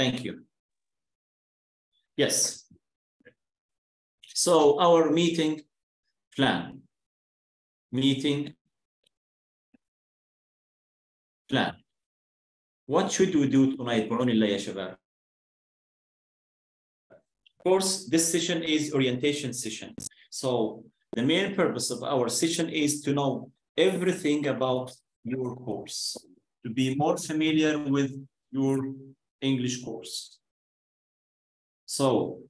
Thank you. Yes. So our meeting plan. Meeting plan. What should we do tonight? Of course, this session is orientation session. So the main purpose of our session is to know everything about your course, to be more familiar with your English course. So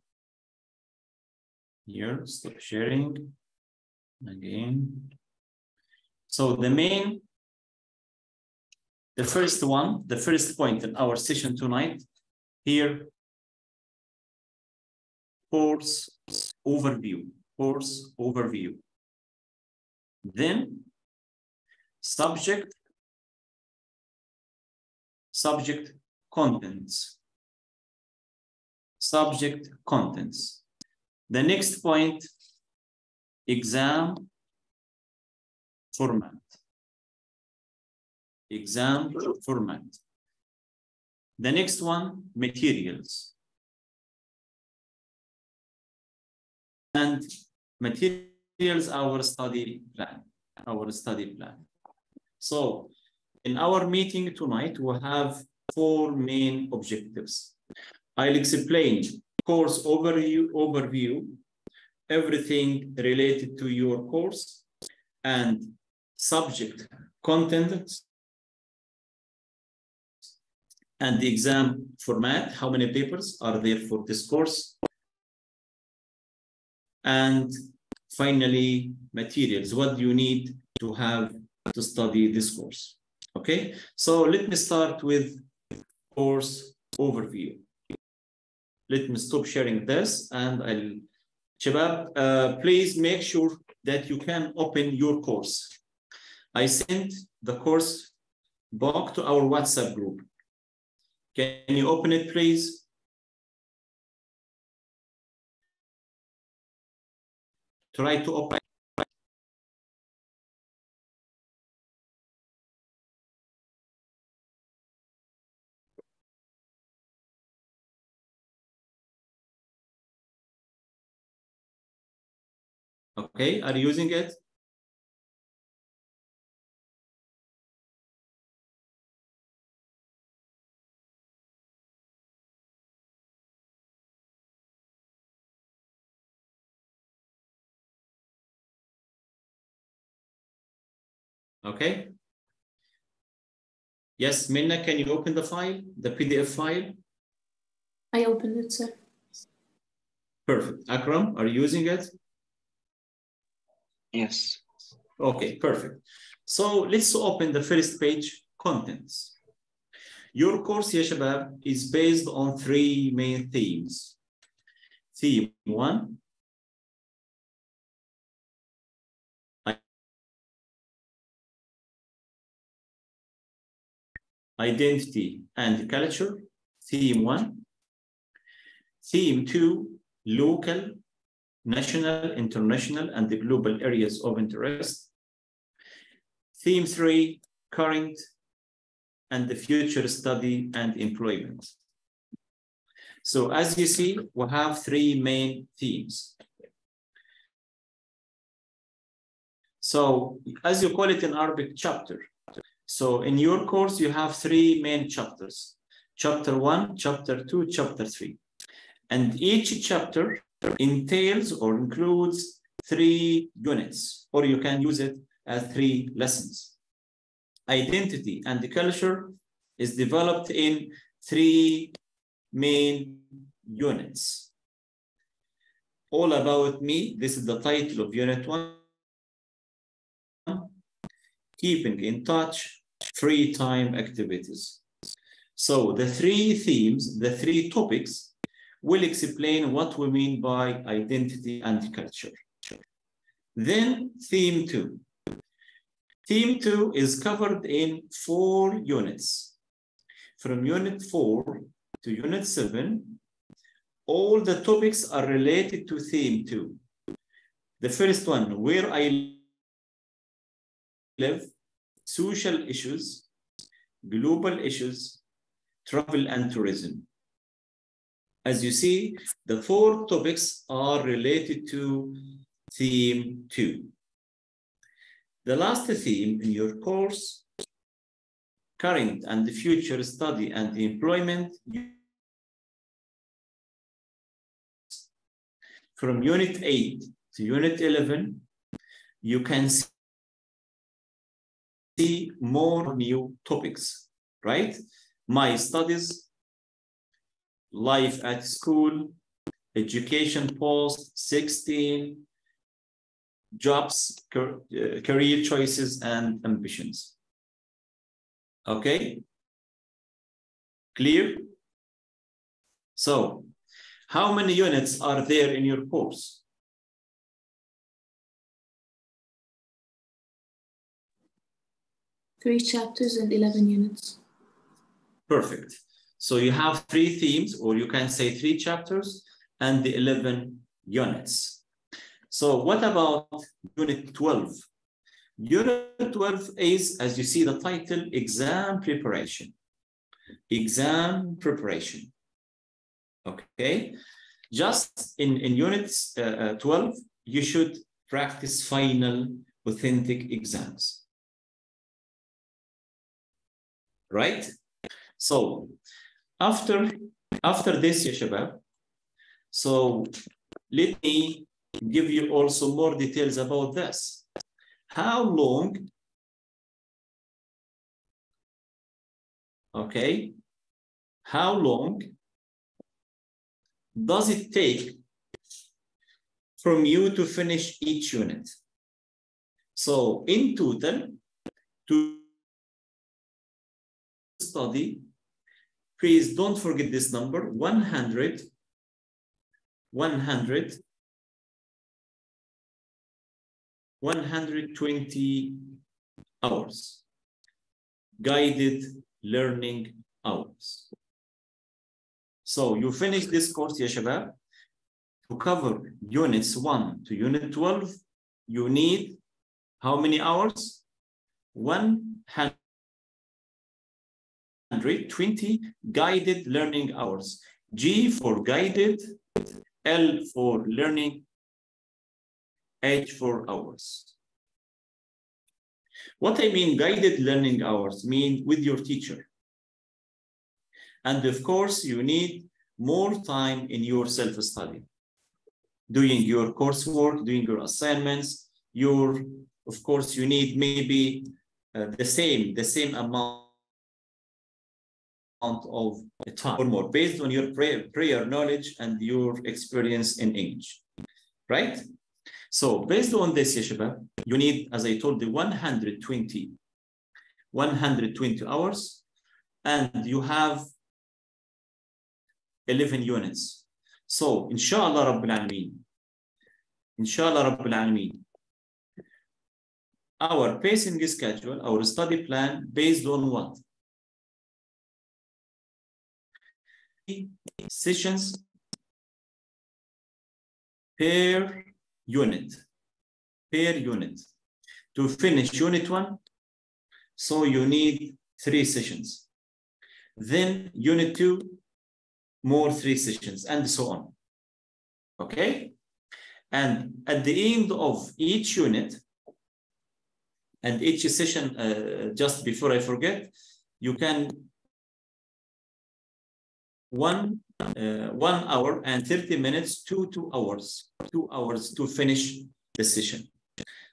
here, stop sharing again. So the first point in our session tonight, here, course overview. Then subject contents. The next point, exam format. The next one, materials. And materials, our study plan. So in our meeting tonight, we have 4 main objectives. I'll explain course overview, everything related to your course, and subject content, and the exam format, how many papers are there for this course, and finally, materials, what do you need to have to study this course? Okay, so let me start with course overview. Let me stop sharing this, and I'll, Shabab, please make sure that you can open your course. I sent the course book to our WhatsApp group. Can you open it, please? Try to open. Okay, are you using it? Okay. Yes, Minna, can you open the file, the PDF file? I opened it, sir. Perfect. Akram, are you using it? Yes. Okay, perfect. So let's open the first page, contents. Your course, ya Shabab, is based on 3 main themes. Theme 1, identity and culture, theme 1. Theme 2, local, national, international, and the global areas of interest. Theme 3, current and the future study and employment. So as you see, we have 3 main themes. So as you call it in Arabic, chapter. So in your course, you have 3 main chapters. Chapter 1, chapter 2, chapter 3. And each chapter entails or includes 3 units, or you can use it as 3 lessons. Identity and the culture is developed in 3 main units. All about me, this is the title of unit 1. Keeping in touch, free time activities. So the 3 themes, the 3 topics will explain what we mean by identity and culture. Then theme 2. Theme 2 is covered in 4 units. From unit 4 to unit 7, all the topics are related to theme 2. The first one, where I live, social issues, global issues, travel and tourism. As you see, the 4 topics are related to theme 2. The last theme in your course, current and the future study and employment, from Unit 8 to Unit 11, you can see more new topics, right? My studies, life at school, education post, 16, jobs, career choices, and ambitions. Okay? Clear? So, how many units are there in your course? Three chapters and 11 units. Perfect. So you have 3 themes, or you can say 3 chapters and the 11 units. So what about Unit 12? Unit 12 is, as you see the title, exam preparation. Exam preparation. Okay. Just in Units 12, you should practice final authentic exams. Right? So after this, ya shabab, so let me give you also more details about this. How long, okay, how long does it take from you to finish each unit? So in total, to study, please don't forget this number, 120 hours, guided learning hours. So you finish this course, ya shabab, to cover units 1 to unit 12, you need how many hours? 120 guided learning hours. G for guided, L for learning, H for hours. What I mean guided learning hours mean with your teacher. And of course, you need more time in your self-study, doing your coursework, doing your assignments. Of course, you need maybe the same amount of time or more based on your prior knowledge and your experience in English, right? So based on this, ya shabab, you need, as I told you, 120 hours, and you have 11 units. So inshallah Rabbil Alameen, our pacing schedule, our study plan based on what? Sessions per unit. To finish unit 1, so you need 3 sessions. Then unit 2, more 3 sessions, and so on. Okay? And at the end of each unit and each session, just before I forget, you can 1 hour and 30 minutes to 2 hours to finish the session.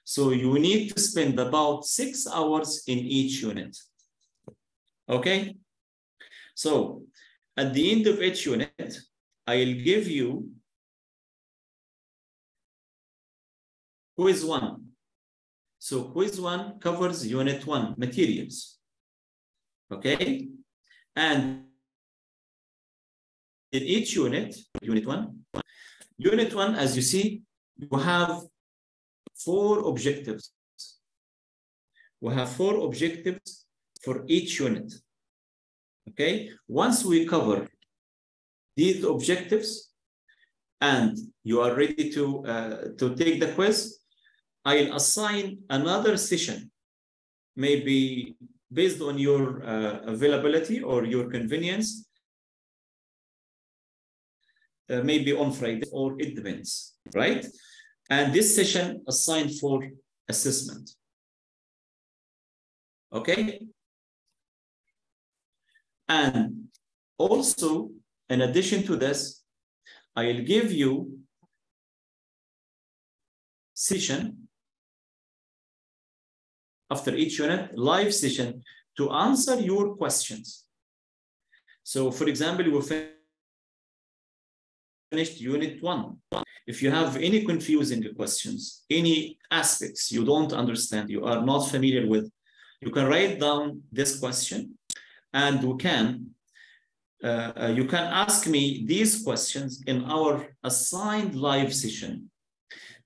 So you need to spend about 6 hours in each unit. Okay? So at the end of each unit, I'll give you quiz 1. So quiz 1 covers unit 1 materials. Okay? And in each unit 1, as you see, you have 4 objectives. We have 4 objectives for each unit. Okay? Once we cover these objectives and you are ready to take the quiz, I'll assign another session, maybe based on your availability or your convenience. maybe on Friday, or it depends, right? And this session assigned for assessment. Okay? And also, in addition to this, I'll give you session after each unit, live session to answer your questions. So for example, we finished unit 1. If you have any confusing questions, any aspects you don't understand, you are not familiar with, you can write down this question, and you can ask me these questions in our assigned live session.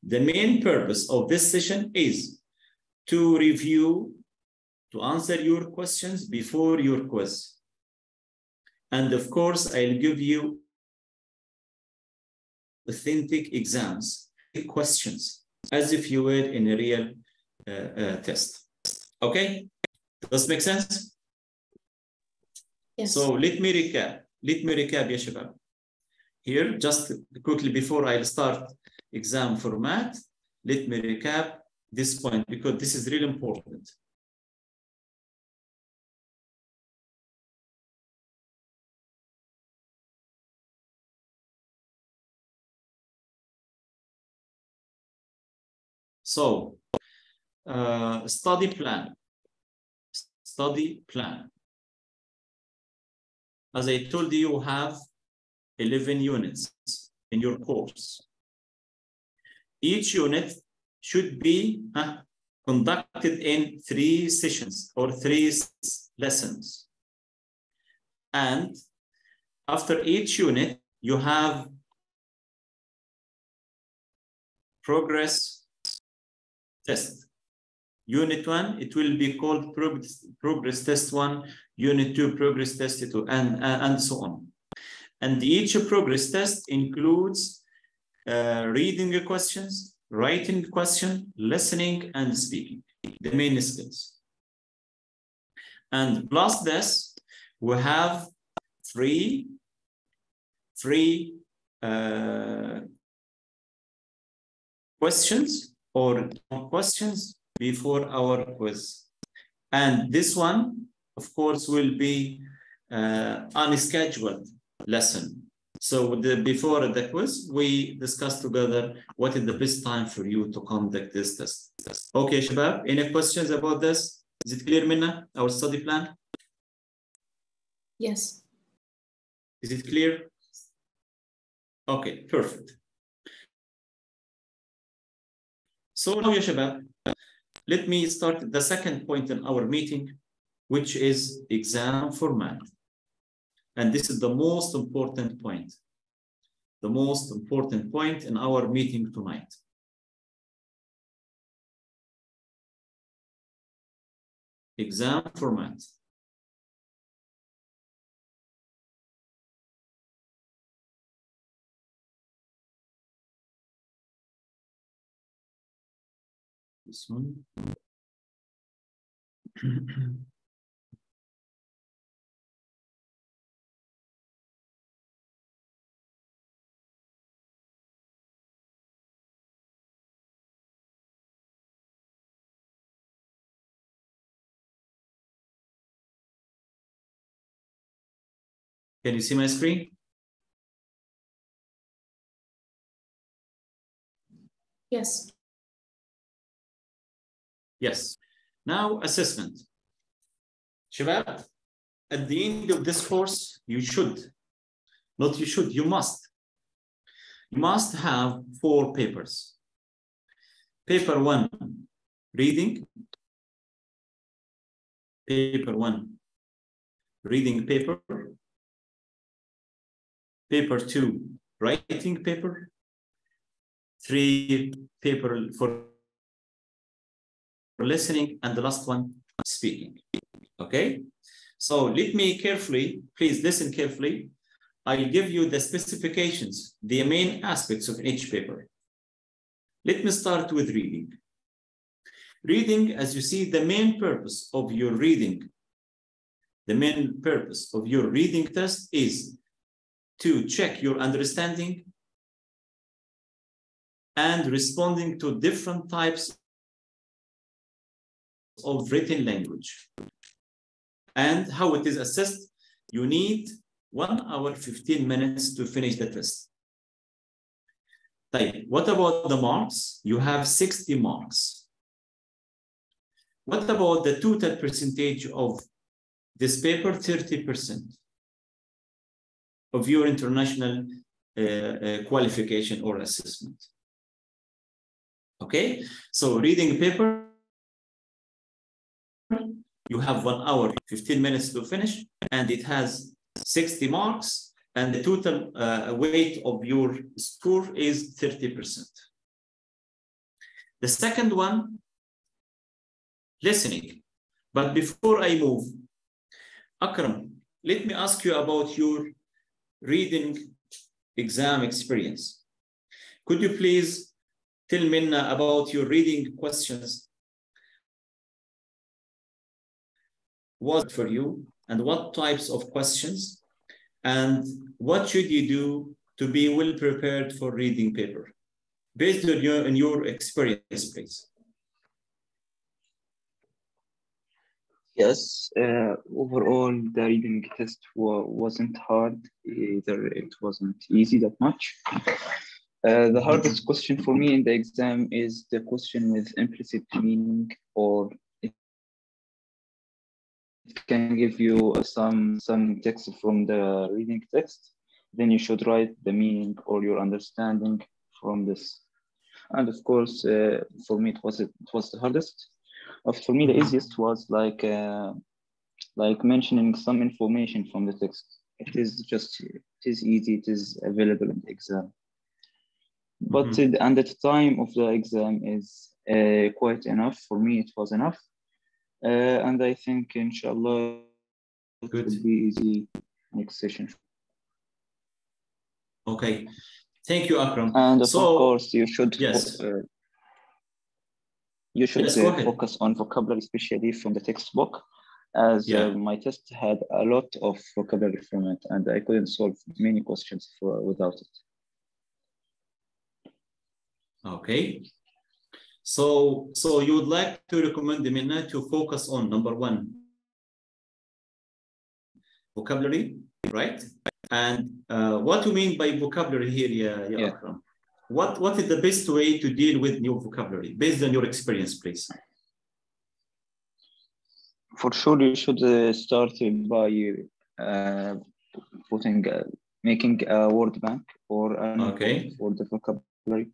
The main purpose of this session is to review, to answer your questions before your quiz. And of course, I'll give you authentic exams, questions, as if you were in a real test. Okay? Does it make sense? Yes. So let me recap. Ya shabab. Here, just quickly before I start exam format, let me recap this point because this is really important. So, study plan. Study plan. As I told you, you have 11 units in your course. Each unit should be conducted in 3 sessions or 3 lessons. And after each unit, you have progress test. Unit 1, it will be called progress test 1, unit 2, progress test 2, and so on. And each progress test includes reading the questions, writing the question, listening, and speaking, the main skills. And plus this, we have three questions or questions before our quiz. And this one, of course, will be unscheduled lesson. So before the quiz, we discussed together what is the best time for you to conduct this test. Okay, Shabab, any questions about this? Is it clear, Minna, our study plan? Yes. Is it clear? Okay, perfect. So now, ya Shabab, let me start the second point in our meeting, which is exam format. And this is the most important point. The most important point in our meeting tonight. Exam format. This one. Can you see my screen? Yes. Yes. Now, assessment. Shabab, at the end of this course, you must have 4 papers. Paper 1, reading. Paper 1, reading paper. Paper 2, writing paper. 3, paper for listening, and the last one, speaking. Okay? So let me carefully, please listen carefully. I'll give you the specifications, the main aspects of each paper. Let me start with reading. Reading, as you see, the main purpose of your reading, the main purpose of your reading test is to check your understanding and responding to different types of written language. And how it is assessed, you need 1 hour, 15 minutes to finish the test. What about the marks? You have 60 marks. What about the total percentage of this paper? 30% of your international qualification or assessment. Okay, so reading paper, you have 1 hour, 15 minutes to finish, and it has 60 marks, and the total weight of your score is 30%. The second one, listening. But before I move, Akram, let me ask you about your reading exam experience. Could you please tell Minna about your reading questions? What for you, and what types of questions, and what should you do to be well prepared for reading paper? Based on your experience, please. Yes, overall, the reading test wasn't hard, either it wasn't easy that much. The hardest question for me in the exam is the question with implicit meaning, or it can give you some text from the reading text. Then you should write the meaning or your understanding from this. And of course, for me, it was the hardest. For me, the easiest was like mentioning some information from the text. It is easy, it is available in the exam. But and at the time of the exam is quite enough. For me, it was enough. And I think, inshallah, it will be easy next session. Okay, thank you, Akram. And of course, you should focus on vocabulary, especially from the textbook, as my test had a lot of vocabulary from it, and I couldn't solve many questions without it. Okay. So you would like to recommend Minna to focus on number 1, vocabulary, right? And what do you mean by vocabulary here, Akram? What is the best way to deal with new vocabulary based on your experience, please? For sure, you should start by making a word bank or for the vocabulary.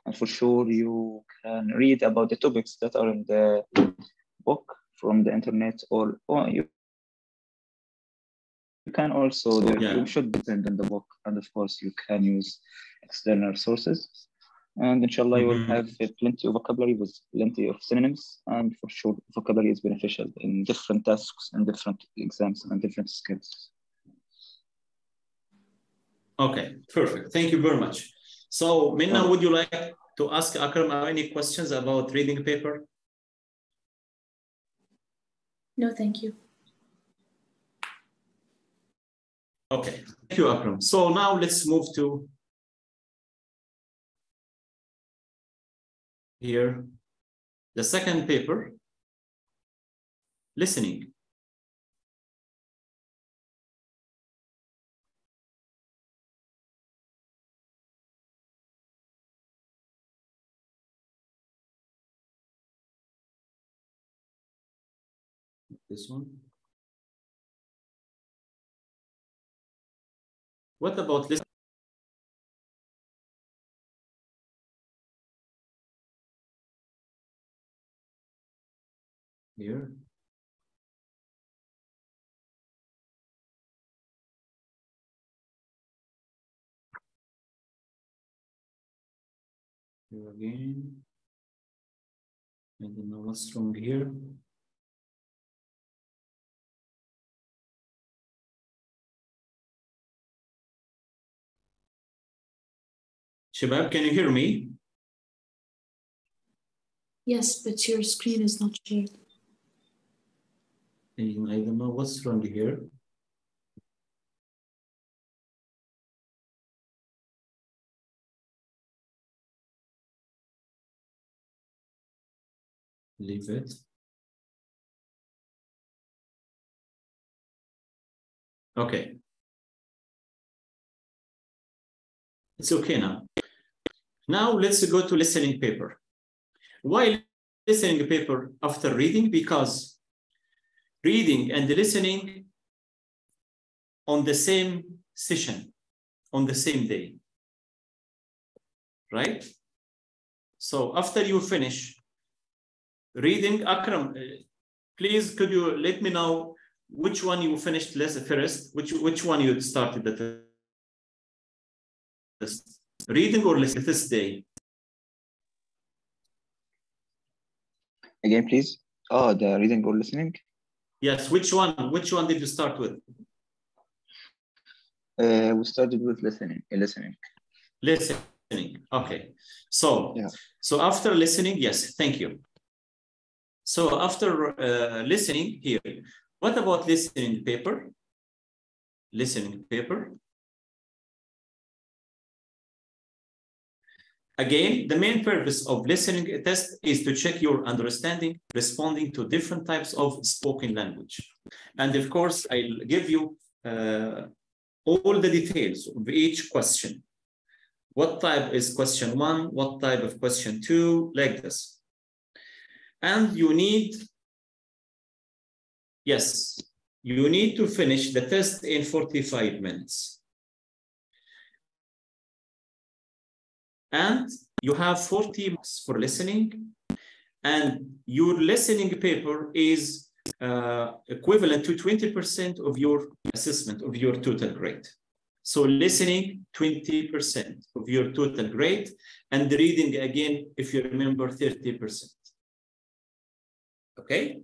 And for sure, you can read about the topics that are in the book from the internet, or you can also, you should depend on the book. And of course, you can use external sources. And inshallah, you will have plenty of vocabulary with plenty of synonyms. And for sure, vocabulary is beneficial in different tasks and different exams and different skills. Okay, perfect. Thank you very much. So, Minna, would you like to ask Akram any questions about reading paper? No, thank you. Okay, thank you, Akram. So now let's move to here, the second paper, listening. This one. What about this? Here. Here again. I don't know what's wrong here. Shabab, can you hear me? Yes, but your screen is not shared. I don't know what's wrong here. Leave it. Okay. It's okay now. Now let's go to listening paper. Why listening paper after reading? Because reading and listening on the same session, on the same day, right? So after you finish reading, Akram, please could you let me know which one you finished first, which one you started the test? Reading or listening this day? Again, please. Oh, the reading or listening? Yes, which one did you start with? We started with listening. Listening. Okay. So, yeah. So after listening, yes, thank you. So after listening here, what about listening paper? Listening paper. Again, the main purpose of listening test is to check your understanding, responding to different types of spoken language. And of course, I'll give you all the details of each question. What type is question 1? What type of question 2? Like this. And you need, yes, you need to finish the test in 45 minutes. And you have 40 marks for listening. And your listening paper is equivalent to 20% of your assessment of your total grade. So listening, 20% of your total grade, and reading, again, if you remember, 30%. Okay?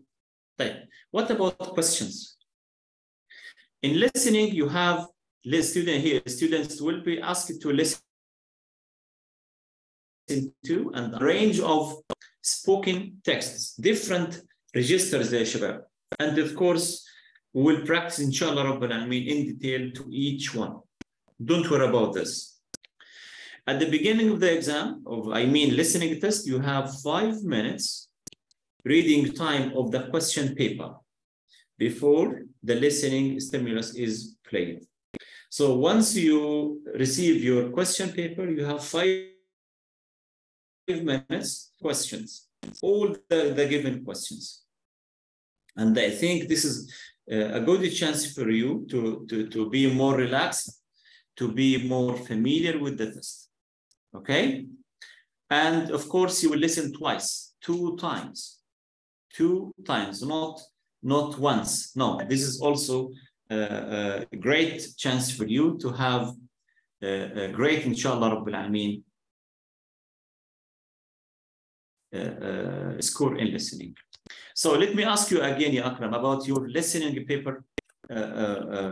Right. What about questions? In listening, you have students will be asked to listen to a range of spoken texts, different registers there, Shabab. And of course, we will practice, inshallah, Rabbil Alameen, in detail to each one. Don't worry about this. At the beginning of the exam, listening test, you have 5 minutes reading time of the question paper before the listening stimulus is played. So once you receive your question paper, you have 5 minutes questions, all the given questions. And I think this is a good chance for you to be more relaxed, to be more familiar with the test. Okay? And of course, you will listen twice, 2 times. 2 times, not once. No, this is also a great chance for you to have a great, inshallah, Rabbil Alameen, score in listening. So let me ask you again, Ya Akram, about your listening paper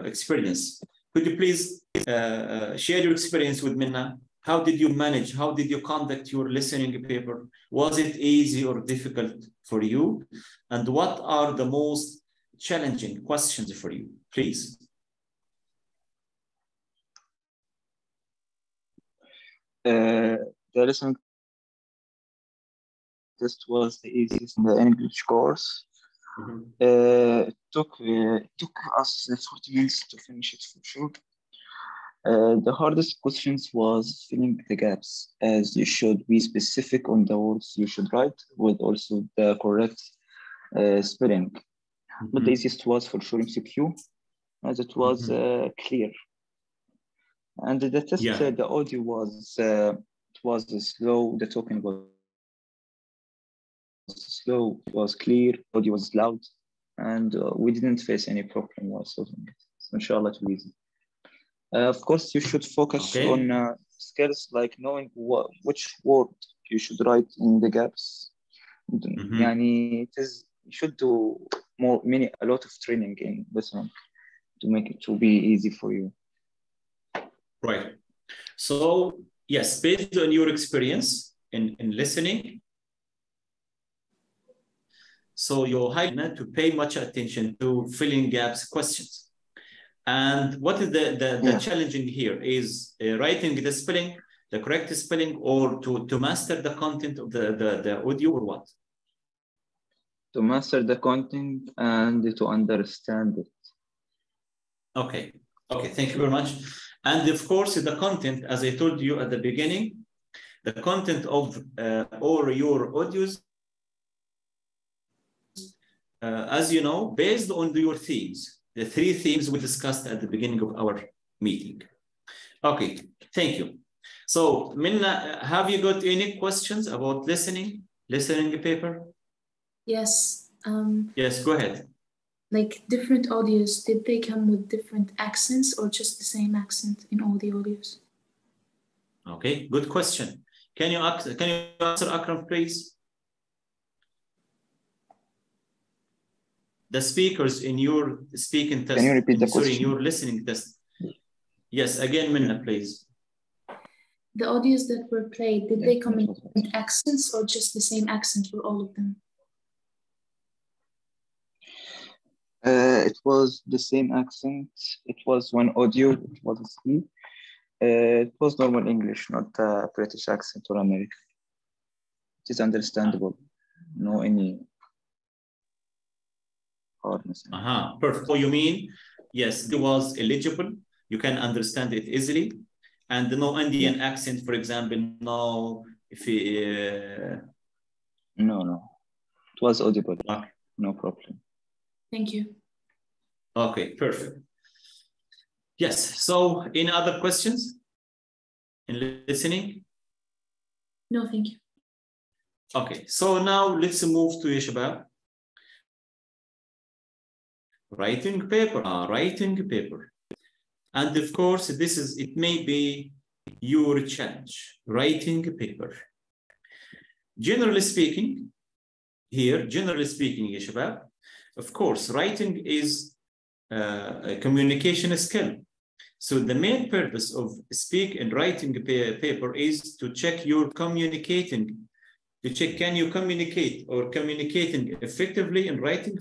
experience. Could you please share your experience with Minna? How did you manage? How did you conduct your listening paper? Was it easy or difficult for you? And what are the most challenging questions for you? Please. The listening test was the easiest in the English course. Mm-hmm. It took us 40 minutes to finish it for sure. The hardest questions was filling the gaps, as you should be specific on the words you should write with also the correct spelling. Mm-hmm. But the easiest was for sure MCQ, as it was clear. And the test, the audio was slow, the talking was slow, it was clear, audio was loud, and we didn't face any problem while solving it. So inshallah, it will be easy. Of course, you should focus on skills like knowing which word you should write in the gaps. You should do a lot of training in listening to make it to be easy for you. Right. So yes, based on your experience in listening, so you highlight to pay much attention to filling gaps questions. And what is the challenging here is writing the spelling, the correct spelling, or to master the content of the audio, or what? To master the content and to understand it. Okay. Okay, thank you very much. And of course, the content, as I told you at the beginning, the content of all your audios, as you know, based on your themes, the 3 themes we discussed at the beginning of our meeting. Okay, thank you. So, Minna, have you got any questions about listening paper? Yes. Yes, go ahead. Like different audios, did they come with different accents or just the same accent in all the audios? Okay, good question. Can you answer, Akram, please? The speakers in your speaking test. Can you repeat the sorry, question? in your listening test. Yes, again, Minna, please. The audios that were played, did they come in different accents or just the same accent for all of them? It was the same accent. It was one audio. It was a C. It was normal English, not a British accent or American. It is understandable. No any hardness. Perfect. So you mean, yes, it was eligible. You can understand it easily. And no Indian accent, for example, no. No. It was audible. Okay. No problem. Thank you. Okay, perfect. Yes, so any other questions in listening? No, thank you. Okay, so now let's move to Shabab. Writing paper. And of course, it may be your challenge, writing paper. Generally speaking, Shabab, of course, writing is a communication skill. So the main purpose of speak and writing paper is to check your communicating, to check can you communicate or communicating effectively in writing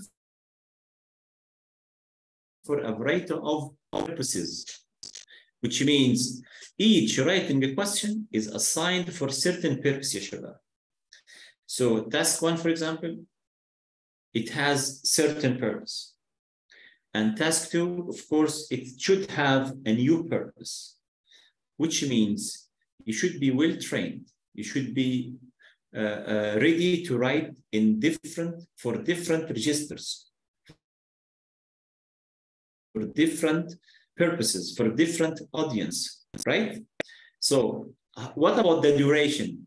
for a variety of purposes, which means each writing question is assigned for certain purpose, Shabab. So task 1, for example, it has certain purpose. And task 2, of course, it should have a new purpose, which means you should be well trained. You should be ready to write for different registers, for different purposes, for different audience, right? So what about the duration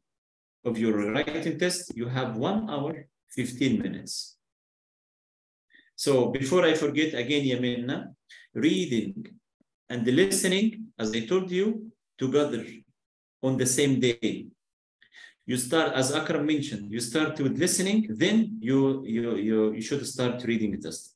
of your writing test? You have 1 hour, 15 minutes. So before I forget again, Yamina, reading and listening, as I told you, together on the same day. You start, as Akram mentioned, you start with listening, then you should start reading the test.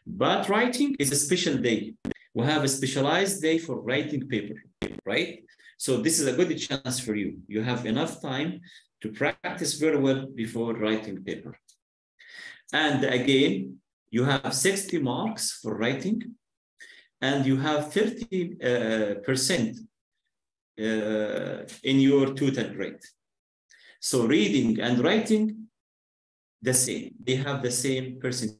But writing is a special day. We have a specialized day for writing paper, right? So this is a good chance for you. You have enough time to practice very well before writing paper. And again, you have 60 marks for writing, and you have 30% in your total grade. So reading and writing, the same. They have the same percentage.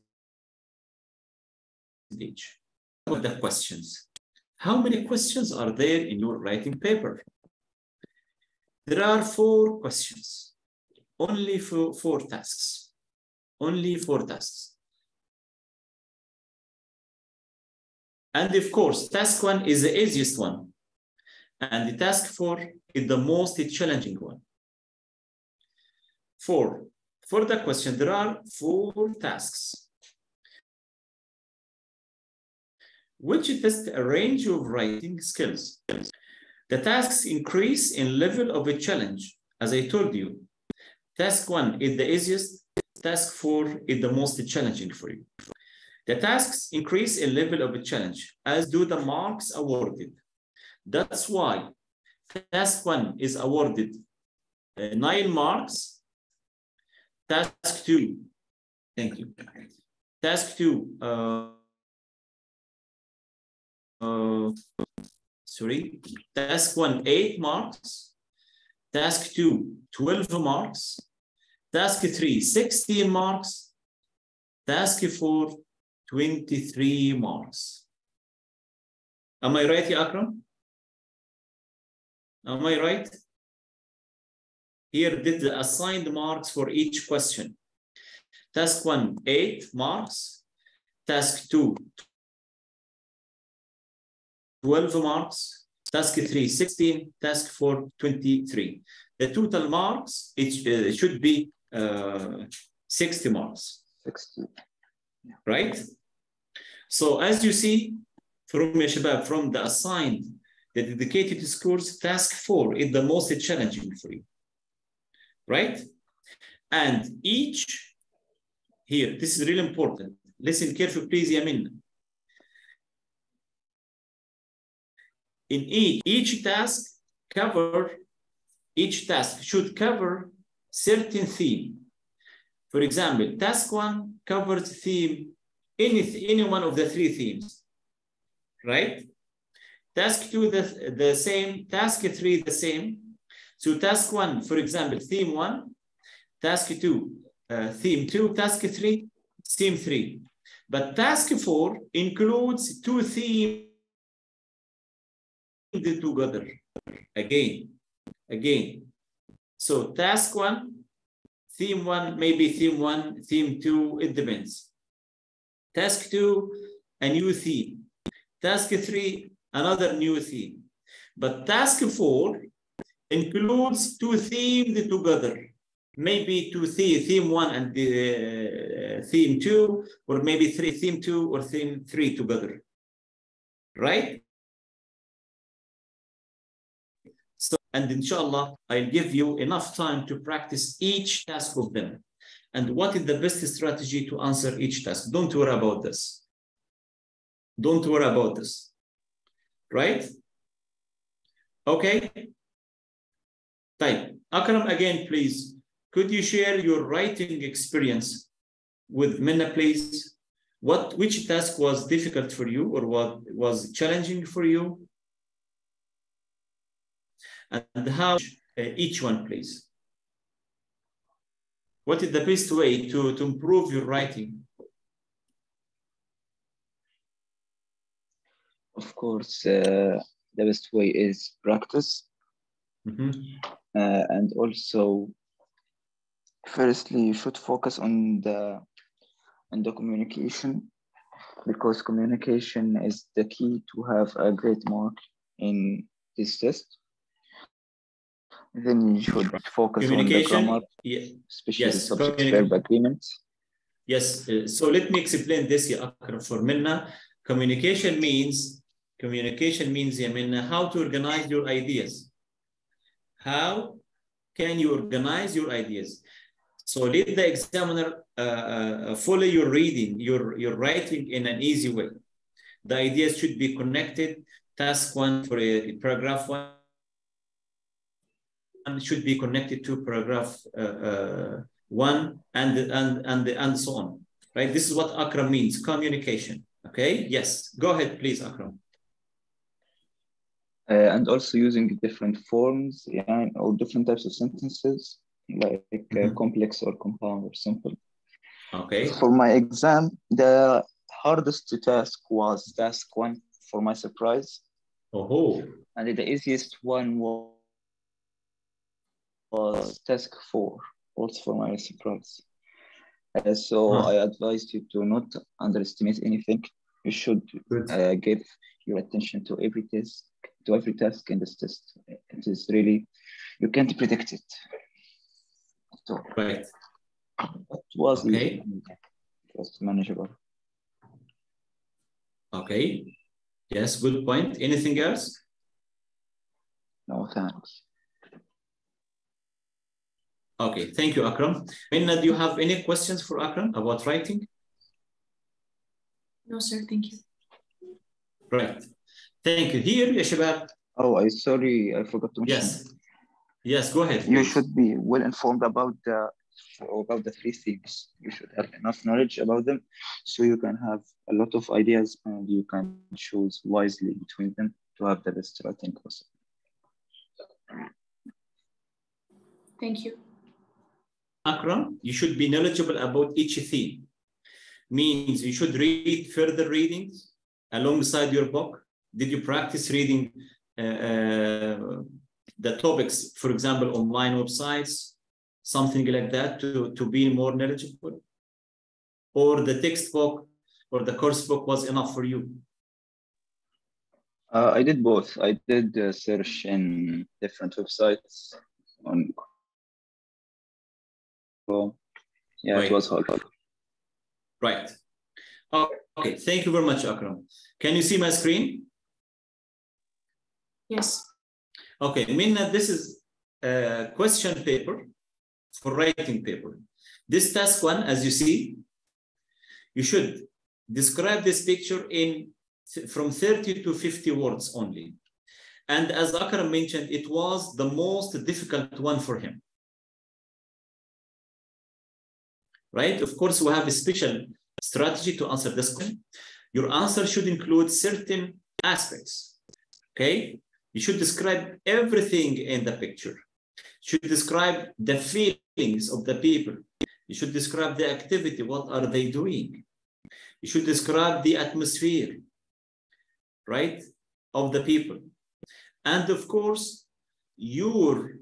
Of the questions. How many questions are there in your writing paper? There are 4 questions, only for 4 tasks. Only 4 tasks. And of course, task 1 is the easiest one. And the task 4 is the most challenging one. For the question, there are 4 tasks, which test a range of writing skills. The tasks increase in level of a challenge. As I told you, task 1 is the easiest. Task 4 is the most challenging for you. The tasks increase in level of a challenge, as do the marks awarded. That's why task 1 is awarded 9 marks. Task 2, thank you. Task 2, task 1, 8 marks. Task 2, 12 marks. Task 3, 16 marks. Task 4, 23 marks. Am I right, ya Akram? Am I right? Here, did the assigned marks for each question. Task 1, 8 marks. Task 2, 12 marks. Task 3, 16. Task 4, 23. The total marks, it should be 60 marks. 60. Yeah. Right? So as you see from the assigned, the dedicated scores, task 4 is the most challenging for you. Right? And each, here, this is really important. Listen carefully, please, Yamin. In each task should cover certain theme. For example, task 1 covers theme, any one of the 3 themes, right? Task 2, the same, task 3, the same. So task 1, for example, theme 1, task 2, theme 2, task 3, theme 3. But task 4 includes 2 themes together. Again. So task 1, theme 1, maybe theme 1, theme 2, it depends. Task 2, a new theme. Task 3, another new theme. But task 4 includes 2 themes together. Maybe theme 1 and theme 2, or maybe theme 2 or theme 3 together. Right? So, and inshallah, I'll give you enough time to practice each task of them. And what is the best strategy to answer each task? Don't worry about this. Don't worry about this. Right? Okay? Type. Akram, again, please. Could you share your writing experience with Minna, please? Which task was difficult for you or what was challenging for you? And how each one, please. What is the best way to improve your writing? Of course, the best way is practice. And also, firstly, you should focus on the communication, because communication is the key to have a great mark in this test. Then you should focus on the grammar, especially subject-verb agreements. Yes, so let me explain this, Akram, for Minna. Communication means, Minna, how to organize your ideas. How can you organize your ideas? So let the examiner follow your reading, your writing in an easy way. The ideas should be connected. Task 1 for a paragraph 1 should be connected to paragraph 1 and so on. Right? This is what Akram means, communication. Okay? Yes. Go ahead, please, Akram. And also using different forms, or different types of sentences, like complex or compound or simple. Okay. For my exam, the hardest task was task 1, for my surprise. Oh. And the easiest one was task 4, also for my surprise. So I advise you to not underestimate anything. You should give your attention to every task in this test. It is really, you can't predict it. So, right. It was easy. It was manageable. Okay. Yes, good point. Anything else? No, thanks. Okay, thank you, Akram. Minna, do you have any questions for Akram about writing? No, sir, thank you. Right. Thank you. Here, ya shabab. Oh, I forgot to mention. Yes, go ahead. You should be well informed about the 3 themes. You should have enough knowledge about them, so you can have a lot of ideas and you can choose wisely between them to have the best writing possible. Thank you. Akram, you should be knowledgeable about each theme. Means you should read further readings alongside your book. Did you practice reading the topics, for example, online websites, something like that to be more knowledgeable? Or the textbook or the course book was enough for you? I did both. I did search in different websites on. Yeah, Right. It was hard. Right. Okay. Thank you very much, Akram. Can you see my screen? Yes. Okay, Minna, this is a question paper for writing paper. This task one, as you see, you should describe this picture in from 30 to 50 words only. And as Akram mentioned, it was the most difficult one for him. Right? Of course, we have a special strategy to answer this question. Your answer should include certain aspects. Okay? You should describe everything in the picture. You should describe the feelings of the people. You should describe the activity. What are they doing? You should describe the atmosphere, right, of the people. And of course, your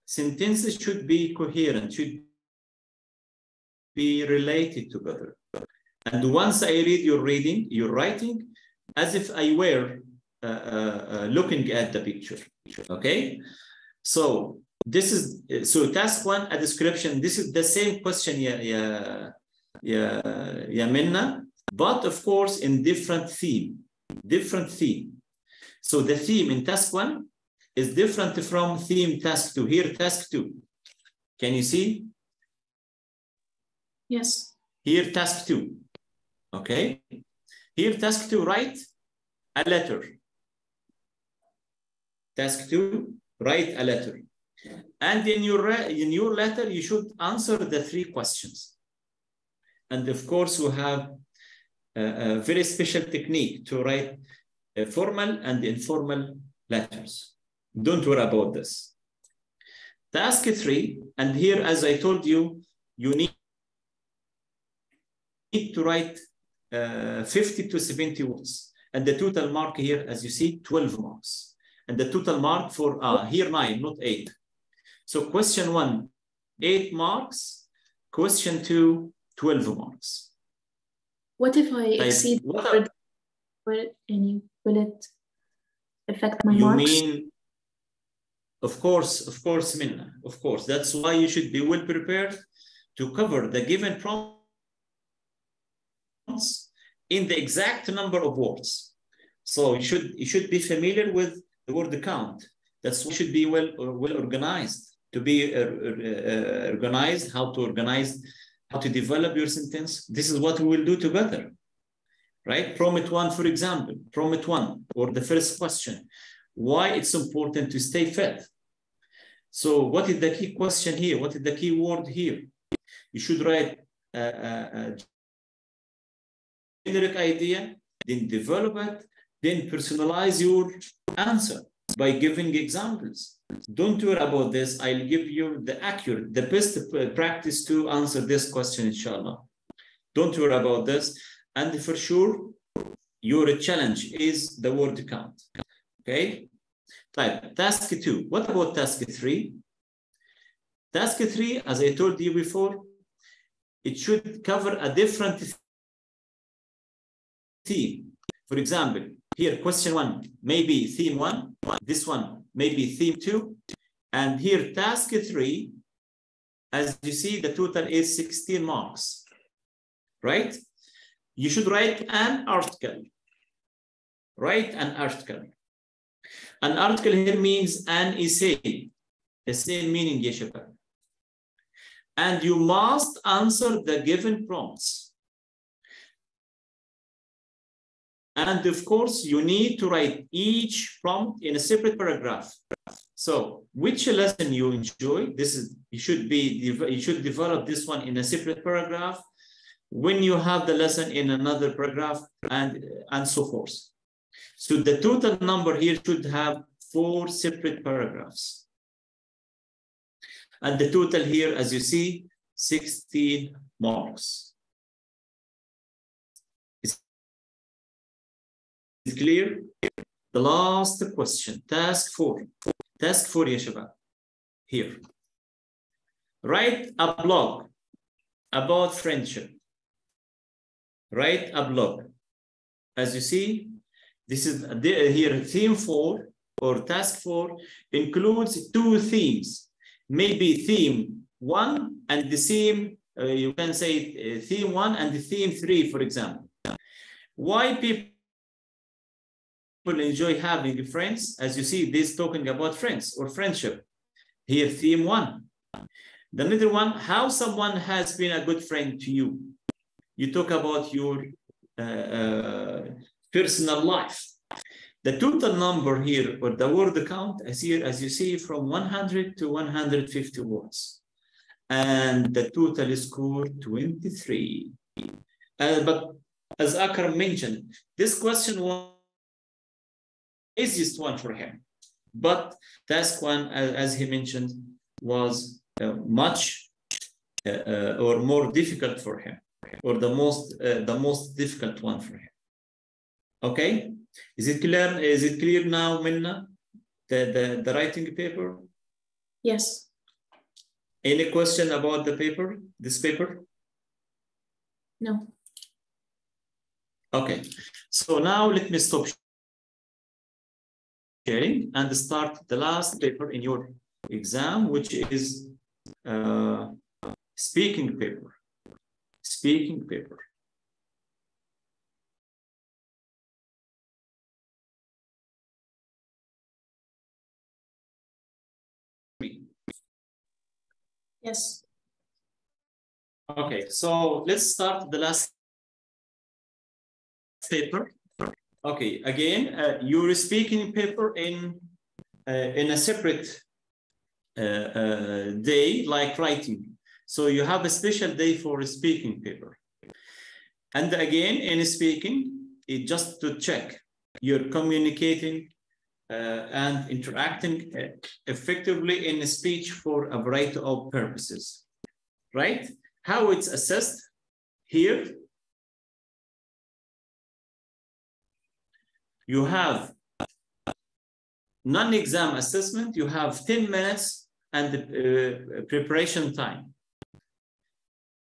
sentences should be coherent, should be related together. And once I read your reading, your writing, as if I were looking at the picture, okay? So this is, so task one, a description. This is the same question, Minna, but of course in different theme. So the theme in task one is different from theme task two. Here, task two. Can you see? Yes. Here, task two. Okay. Here, task two, write a letter. Task two, write a letter. And in your letter, you should answer the 3 questions. And of course, we have a very special technique to write formal and informal letters. Don't worry about this. Task 3, and here, as I told you, you need to write 50 to 70 words. And the total mark here, as you see, 12 marks. And the total mark for, here 9, not 8. So question 1, 8 marks. Question 2, 12 marks. What if I exceed? Will it affect my marks? You mean, of course, Minna, of course. That's why you should be well prepared to cover the given prompts in the exact number of words. So you should be familiar with the word count. That's why you should be well organized, to be organized, how to organize, how to develop your sentence. This is what we will do together, right? Prompt 1, for example, prompt 1, or the first question, why it's important to stay fit. So what is the key question here? What is the key word here? You should write a generic idea, then develop it, then personalize your answer by giving examples. Don't worry about this. I'll give you the best practice to answer this question, inshallah. Don't worry about this. And for sure, your challenge is the word count. Okay? Type task 2. What about task 3? Task 3, as I told you before, it should cover a different theme. For example, here, question 1, maybe theme 1. This one, maybe theme 2. And here, task 3, as you see, the total is 16 marks, right? You should write an article. Write an article. An article here means an essay. The same meaning, Yeshua. And you must answer the given prompts. And of course, you need to write each prompt in a separate paragraph. So, which lesson you enjoy? This is you should develop this one in a separate paragraph. When you have the lesson in another paragraph, and so forth. So the total number here should have 4 separate paragraphs. And the total here, as you see, 16 marks. Is it clear? The last question, task 4. Task 4 يا شباب. Here. Write a blog about friendship. Write a blog. As you see, this is here theme 4 or task 4 includes 2 themes. Maybe theme 1 and the theme, you can say theme 1 and the theme 3, for example. Why people enjoy having friends? As you see, this talking about friends or friendship. Here, theme 1. The middle one, how someone has been a good friend to you. You talk about your personal life. The total number here, or the word count, as you see, from 100 to 150 words. And the total score 23. But as Akram mentioned, this question was the easiest one for him. But task 1, as he mentioned, was much or more difficult for him, or the most difficult one for him. Okay, is it clear? Is it clear now, Minna? The writing paper? Yes. Any question about the paper? This paper? No. Okay, so now let me stop sharing and start the last paper in your exam, which is speaking paper. Speaking paper. Yes. Okay, so let's start the last paper. Okay, again, your speaking paper in a separate day, like writing. So you have a special day for a speaking paper. And again, in speaking, it just to check you're communicating and interacting effectively in speech for a variety of purposes, right? How it's assessed here, you have non-exam assessment, you have 10 minutes and preparation time.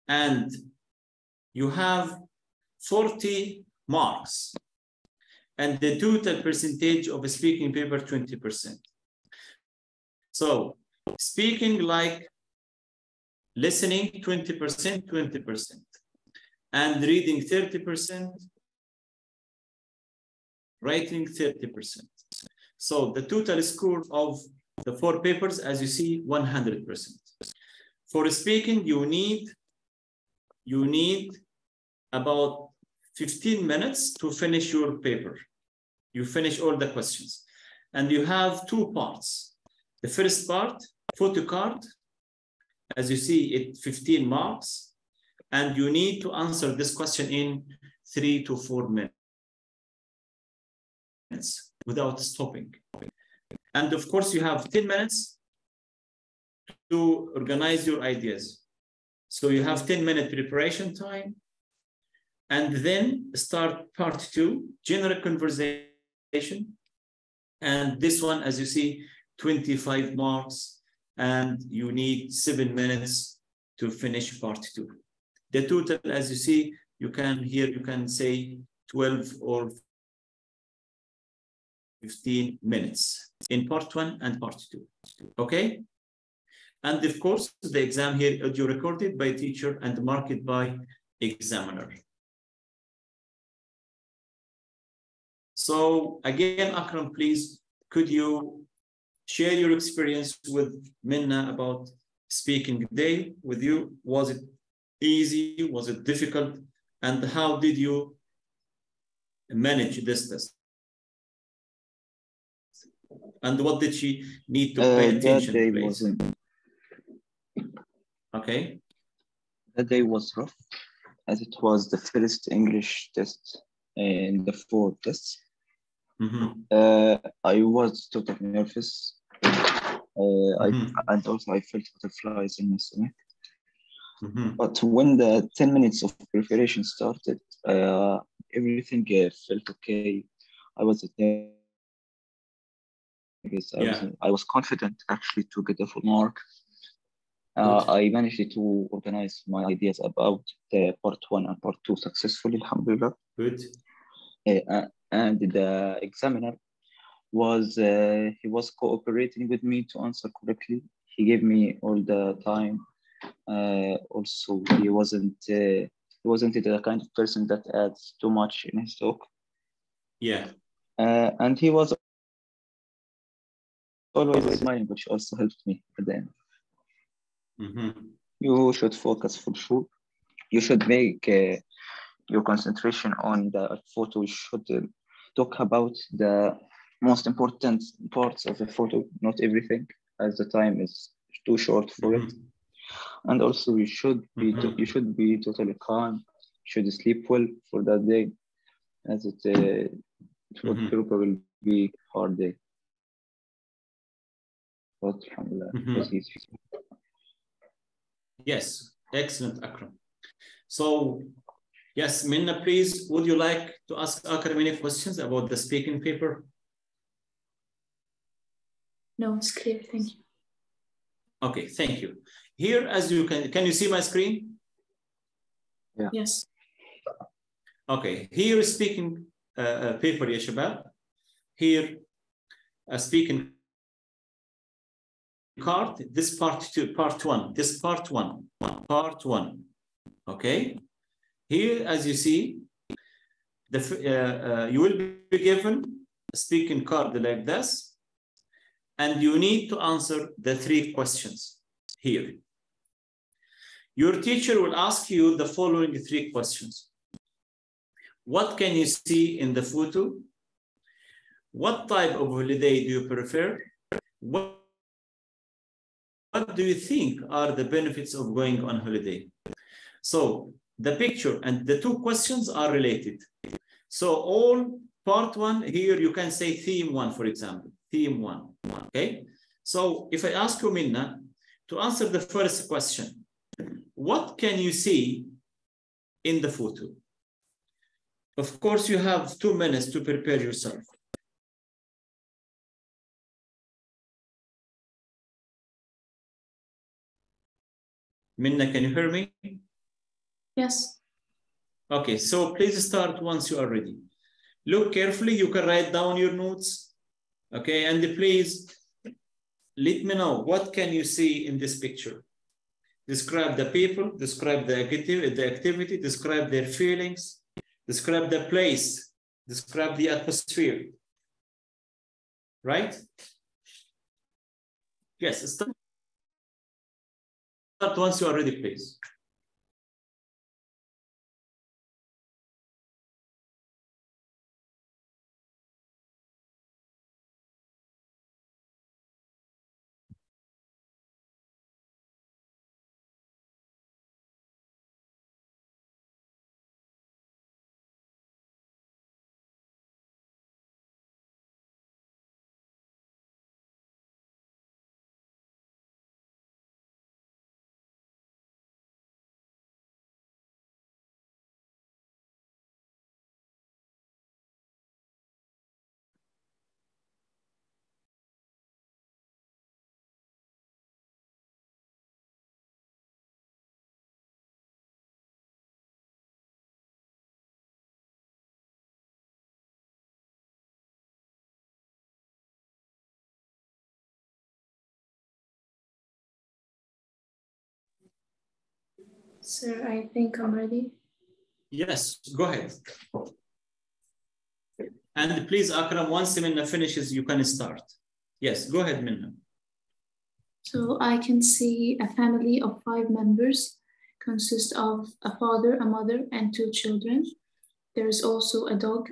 And you have 40 marks. And the total percentage of a speaking paper, 20%. So speaking like listening, 20%, 20%. And reading, 30%. Writing, 30%. So the total score of the 4 papers, as you see, 100%. For speaking, you need about 15 minutes to finish your paper. You finish all the questions. And you have 2 parts. The first part, photo card, as you see, it 15 marks. And you need to answer this question in 3 to 4 minutes without stopping. And of course, you have 10 minutes to organize your ideas. So you have 10-minute preparation time. And then start part 2, general conversation. And this one, as you see, 25 marks, and you need 7 minutes to finish part 2. The total, as you see, you can say 12 or 15 minutes in part 1 and part 2. Okay? And of course, the exam here, audio recorded by teacher and marked by examiner. So again, Akram, please, could you share your experience with Minna about speaking day with you? Was it easy? Was it difficult? And how did you manage this test? And what did she need to pay attention that day to? wasn't. Okay. That day was rough, as it was the first English test in the 4 tests. I was totally nervous. And also I felt butterflies in my stomach. But when the 10 minutes of preparation started, everything felt okay. I was I was confident actually to get a full mark. I managed to organize my ideas about the part 1 and part 2 successfully, alhamdulillah. Good. And the examiner he was cooperating with me to answer correctly. He gave me all the time. Also, he wasn't the kind of person that adds too much in his talk. Yeah. And he was always smiling, which also helped me at the end. You should focus for sure. You should make your concentration on the photo. You should talk about the most important parts of the photo, not everything, as the time is too short for it. And also, you should be totally calm. You should sleep well for that day, as it would probably be a hard day. But alhamdulillah, it was easy. Yes, excellent, Akram. So, yes, Minna, please, would you like to ask Akram any questions about the speaking paper? No, it's clear, thank you. Okay, thank you. Here, as you can you see my screen? Yeah. Yes. Okay, here is speaking paper, ya shabab. Here, a speaking card, this part 2, part 1, this part 1, part 1, okay? Here, as you see, you will be given a speaking card like this, and you need to answer the 3 questions here. Your teacher will ask you the following 3 questions. What can you see in the photo? What type of holiday do you prefer? What do you think are the benefits of going on holiday? So the picture and the 2 questions are related. So all part 1 here, you can say theme 1, for example, theme 1, okay? So if I ask you, Minna, to answer the first question, what can you see in the photo? Of course, you have 2 minutes to prepare yourself. Minna, can you hear me? Yes. Okay, so please start once you are ready. Look carefully, you can write down your notes, okay? And please let me know, what can you see in this picture? Describe the people, describe the activity, describe their feelings, describe the place, describe the atmosphere, right? Yes, start once you are ready, please. Sir, I think I'm ready. Yes, go ahead. And please, Akram, once Minna finishes, you can start. Yes, go ahead, Minna. So I can see a family of 5 members, consists of a father, a mother, and 2 children. There is also a dog.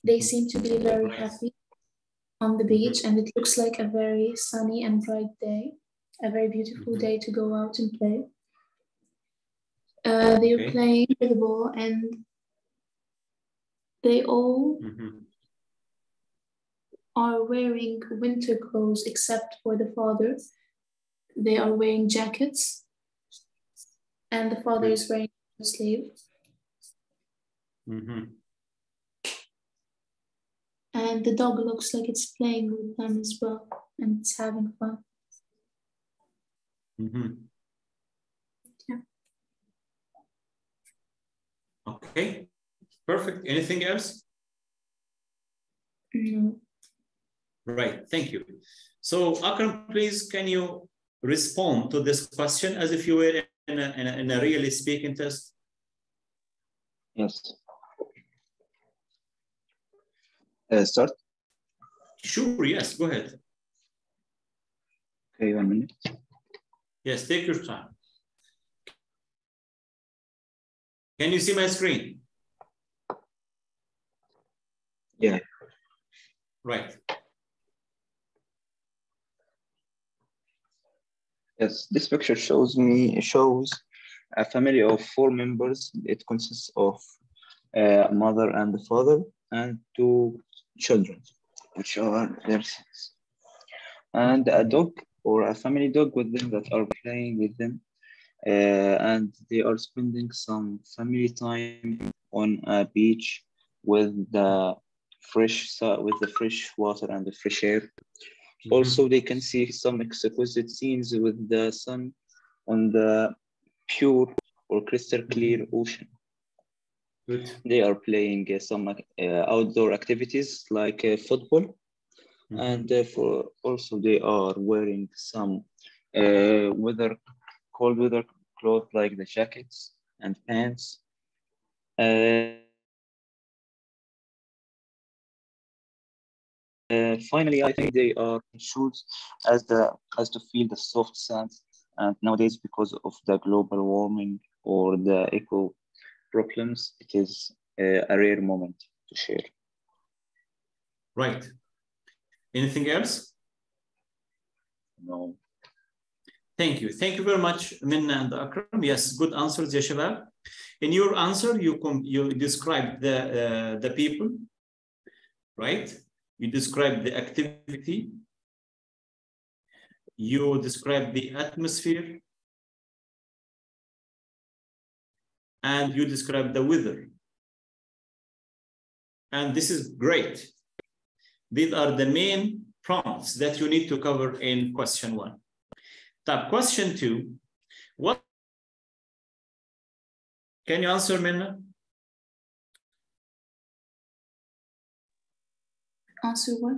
They seem to be very happy on the beach, and it looks like a very sunny and bright day, a very beautiful day to go out and play. They are playing with the ball, and they all are wearing winter clothes except for the father. They are wearing jackets. And the father Good. is wearing a sleeve. Mm-hmm. And the dog looks like it's playing with them as well, and it's having fun. Mm-hmm. Yeah. Okay, perfect. Anything else? No. Right, thank you. So Akram, please, can you respond to this question as if you were in a really speaking test? Yes. Start. Sure, yes, go ahead. Okay, 1 minute. Yes, take your time. Can you see my screen? Yeah. Right. Yes, this picture shows a family of 4 members. It consists of a mother and the father and 2 children, which are their sons, and a dog or a family dog with them that are playing with them, and they are spending some family time on a beach with the fresh water and the fresh air. Mm-hmm. Also, they can see some exquisite scenes with the sun on the pure or crystal clear ocean. Good. They are playing some outdoor activities like football, Mm-hmm. and for also they are wearing some cold weather clothes like the jackets and pants. Finally, I think they are shoes as to feel the soft sands. And nowadays, because of the global warming or the eco problems, it is a rare moment to share. Right. Anything else? No. Thank you. Thank you very much, Minna and Akram. Yes, good answers, ya shabab. In your answer, you described the people, right? You described the activity. You described the atmosphere. And you described the weather. And this is great. These are the main prompts that you need to cover in question 1. Now, question 2, what? Can you answer, Minna? Answer what?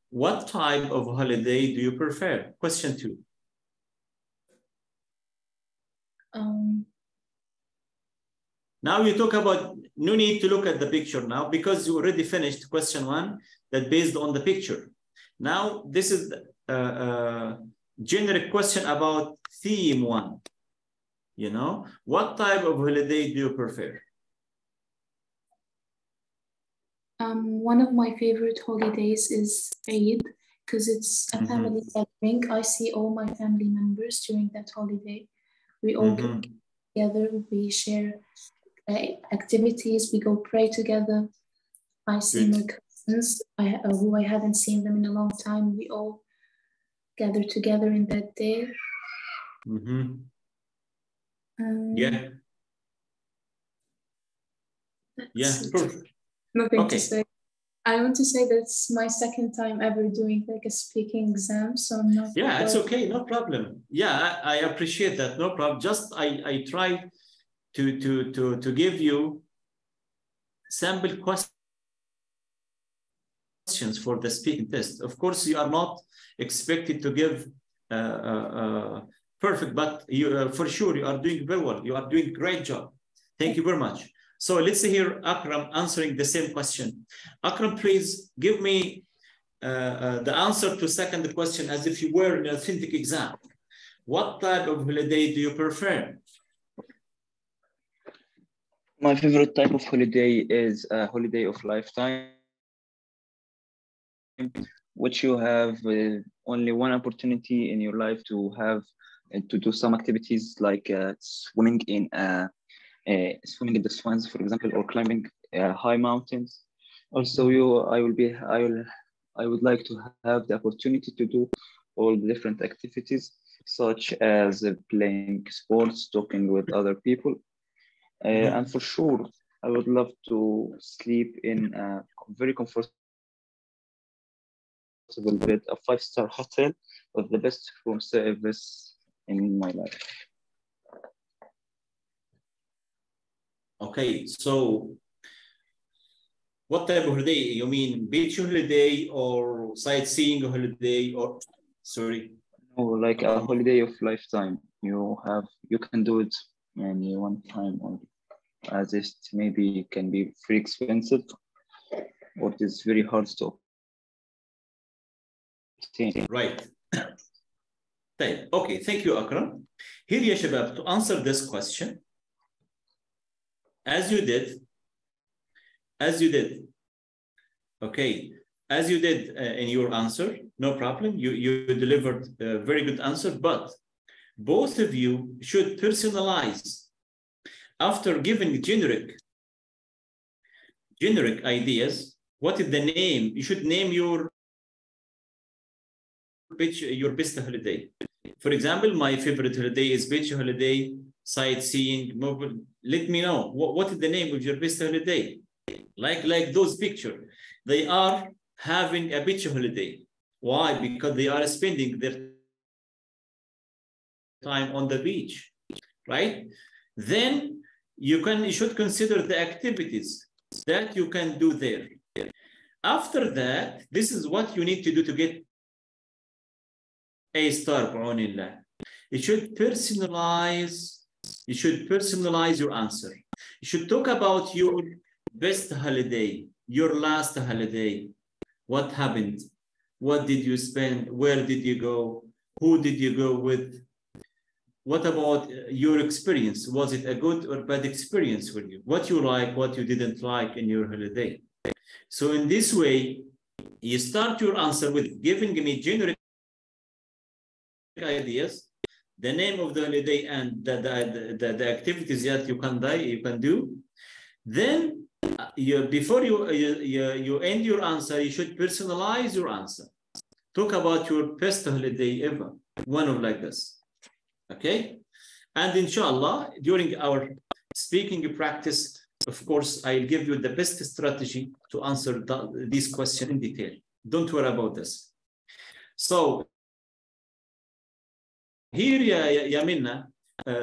What type of holiday do you prefer? Question 2. Now you talk about, no need to look at the picture now because you already finished question 1 that based on the picture. Now this is a generic question about theme 1. You know, what type of holiday do you prefer? One of my favorite holidays is Eid because it's a family gathering. I see all my family members during that holiday. We all get together, we share activities, we go pray together. I see my cousins who I haven't seen them in a long time. We all gather together in that day. Yeah. Yeah, perfect. Nothing to say. I want to say that's my second time ever doing like a speaking exam, so I'm not. Yeah, it's okay, no problem. Yeah, I appreciate that, no problem. Just I try to give you sample questions for the speaking test. Of course, you are not expected to give perfect, but you for sure you are doing very well. You are doing a great job. Thank you very much. So let's hear Akram answering the same question. Akram, please give me the answer to second question as if you were in an authentic exam. What type of holiday do you prefer? My favorite type of holiday is a holiday of lifetime, which you have only one opportunity in your life to have to do some activities like swimming in the swans, for example, or climbing high mountains. Also, I would like to have the opportunity to do all the different activities such as playing sports, talking with other people. And for sure, I would love to sleep in a very comfortable bed, a 5-star hotel with the best room service in my life. Okay, so what type of holiday? You mean beach holiday or sightseeing holiday or, sorry? No, like a holiday of lifetime. You can do it maybe one time only, as it maybe can be very expensive or it is very hard to obtain. Right. Okay, thank you, Akram. Here يا شباب, to answer this question, as you did, okay, as you did in your answer, no problem. You delivered a very good answer, but both of you should personalize. After giving generic ideas, what is the name? You should name your best holiday. For example, my favorite holiday is beach holiday, sightseeing, mobile. Let me know what is the name of your best holiday. Like those pictures, they are having a beach holiday. Why? Because they are spending their time on the beach, right? Then you should consider the activities that you can do there. After that, this is what you need to do to get a star. You should personalize your answer. You should talk about your best holiday, your last holiday. What happened? What did you spend? Where did you go? Who did you go with? What about your experience? Was it a good or bad experience for you? What you like, what you didn't like in your holiday? So in this way, you start your answer with giving me generic ideas, the name of the holiday, and the activities that you can do. Then before you end your answer, you should personalize your answer. Talk about your best holiday ever, one of like this. Okay, and inshallah, during our speaking practice, of course, I'll give you the best strategy to answer these questions in detail. Don't worry about this. So here, ya Minna,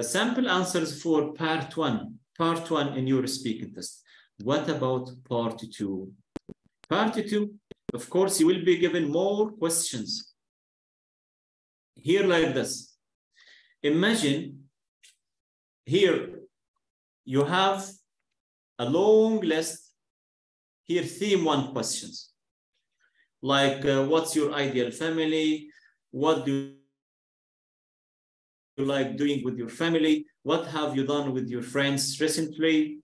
sample answers for part one in your speaking test. What about part two? Part two, of course, you will be given more questions. Here like this. Imagine here you have a long list. Here, theme one questions. Like, what's your ideal family? What do you like doing with your family? What have you done with your friends recently?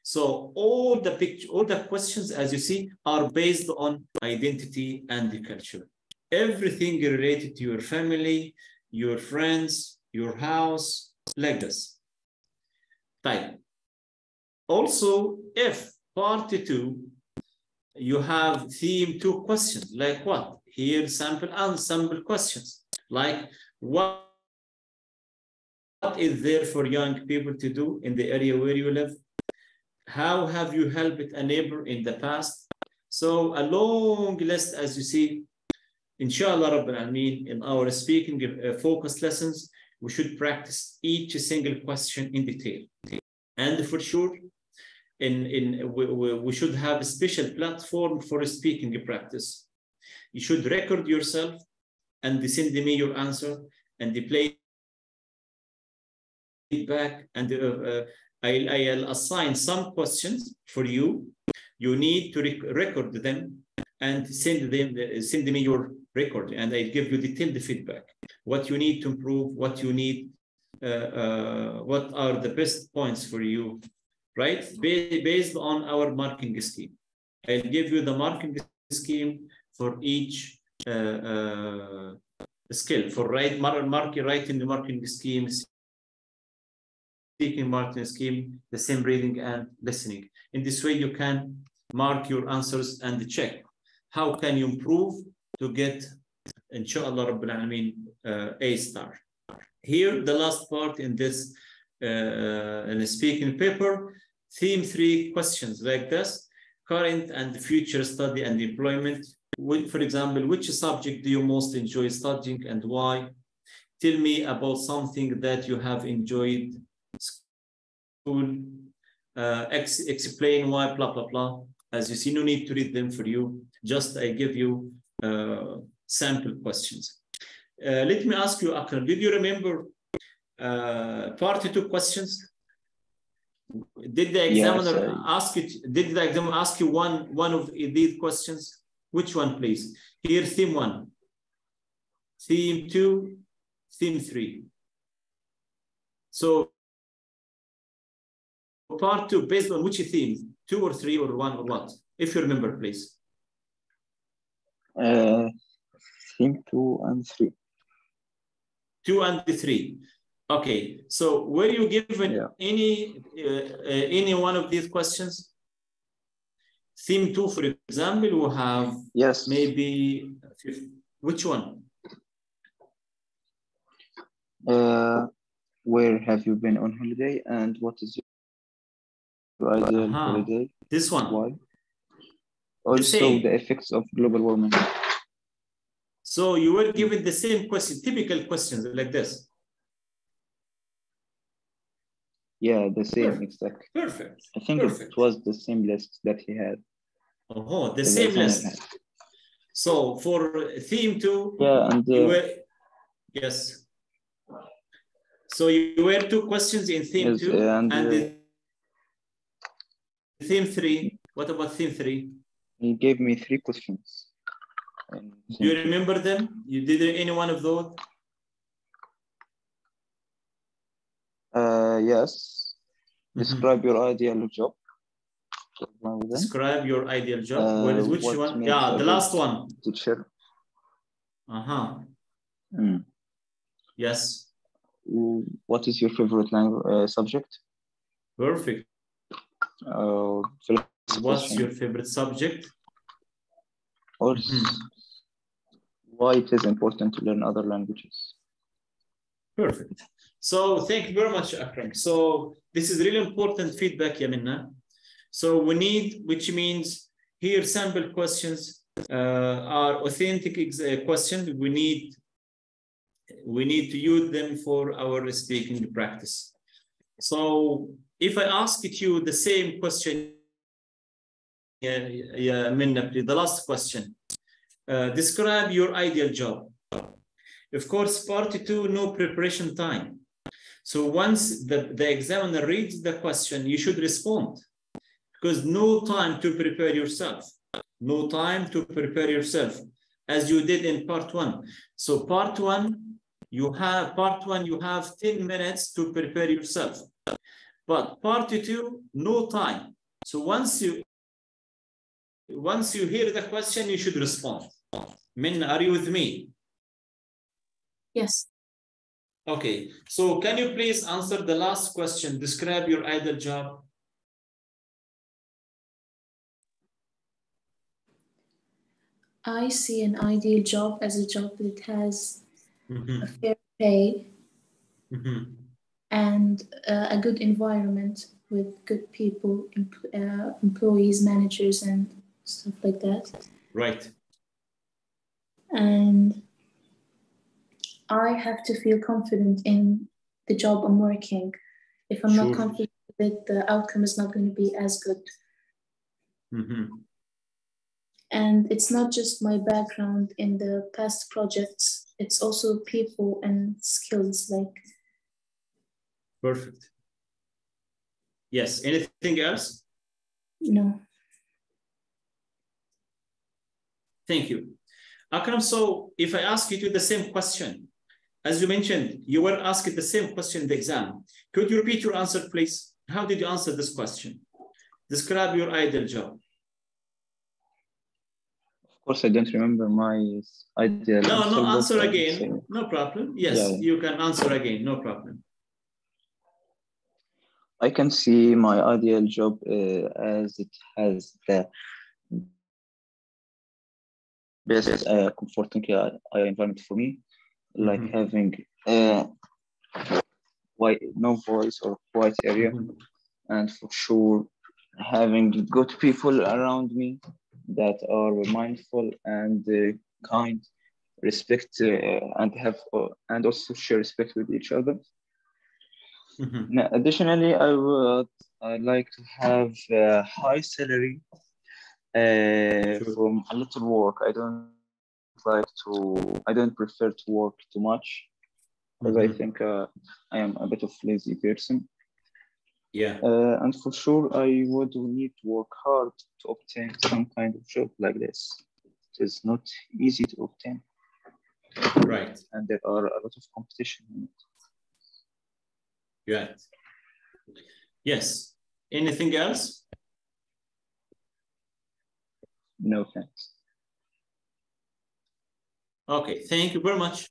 So all the questions, as you see, are based on identity and the culture. Everything related to your family, your friends, your house, like this. Type. Also, if part two, you have theme two questions, like what? Here, sample and sample questions, like what is there for young people to do in the area where you live? How have you helped a neighbor in the past? So a long list, as you see, inshallah Rabbil Alameen, in our speaking focused lessons, we should practice each single question in detail. And for sure, we should have a special platform for speaking practice. You should record yourself and send me your answer and play it back. And I'll assign some questions for you. You need to record them and send me your record, and I'll give you detailed feedback. What you need to improve, what you need, what are the best points for you, right? Based on our marking scheme. I'll give you the marking scheme for each skill, for writing the marking scheme, speaking marking scheme, the same reading and listening. In this way, you can mark your answers and check how can you improve to get, inshallah Rabbil Alameen, a star. Here, the last part in this in the speaking paper, theme 3 questions like this: current and future study and employment. For example, which subject do you most enjoy studying and why? Tell me about something that you have enjoyed school. Explain why, blah, blah, blah. As you see, no need to read them for you. Just I give you sample questions. Let me ask you, Akram, did you remember part 2 questions? Did the examiner ask it? Did the examiner ask you one of these questions? Which one, please? Here, theme 1, theme 2, theme 3. So part 2, based on which theme? 2 or 3 or 1 or what? If you remember, please. Theme 2 and 3. 2 and 3. Okay. So were you given any one of these questions? Theme 2, for example, will have maybe which one? Where have you been on holiday and what is your ideal holiday? This one. Why? Also the effects of global warming. So you were given the same question, typical questions like this. Yeah, the same, exactly. Perfect. I think it was the same list that he had. Oh, the same list. So for theme 2, and you were, yes. So you were 2 questions in theme 2 and theme 3. What about theme 3? He gave me 3 questions. Do you remember them? You did any one of those? Yes. Describe your ideal job. Describe your ideal job. Which one? Yeah, the last one. Teacher. Yes. What is your favorite language subject? Perfect. What's your favorite subject? Why it is important to learn other languages? Perfect. So thank you very much, Akram. So this is really important feedback, Yaminna. So we need, which means here sample questions are authentic questions. We need to use them for our speaking practice. So if I asked you the same question, Minna, the last question, describe your ideal job. Of course, part 2, no preparation time. So once the examiner reads the question, you should respond, because no time to prepare yourself. No time to prepare yourself, as you did in part 1. So part 1, you have 10 minutes to prepare yourself. But part 2, no time. So once you hear the question, you should respond. Minna, are you with me? Yes. Okay. So can you please answer the last question? Describe your ideal job. I see an ideal job as a job that has a fair pay and a good environment with good people, employees, managers, and stuff like that. Right. And I have to feel confident in the job I'm working. If I'm not confident with it, the outcome is not going to be as good. And it's not just my background in the past projects, it's also people and skills like. Perfect. Yes. Anything else? No. Thank you. Akram, so if I ask you the same question, as you mentioned, you were asked the same question in the exam. Could you repeat your answer, please? How did you answer this question? Describe your ideal job. Of course, I don't remember my ideal. No, answer again. No problem. Yes, you can answer again. No problem. I can see my ideal job as it has the best comforting environment for me, like having no voice or quiet area, and for sure having good people around me that are mindful and kind, respect and also share respect with each other. Now, additionally, I'd like to have a high salary from a little work. I don't prefer to work too much because I think I am a bit of lazy person. Yeah. And for sure, I would need to work hard to obtain some kind of job like this. It is not easy to obtain. Right. And there are a lot of competition in it. Right. Yes. Anything else? No, thanks. Okay, thank you very much,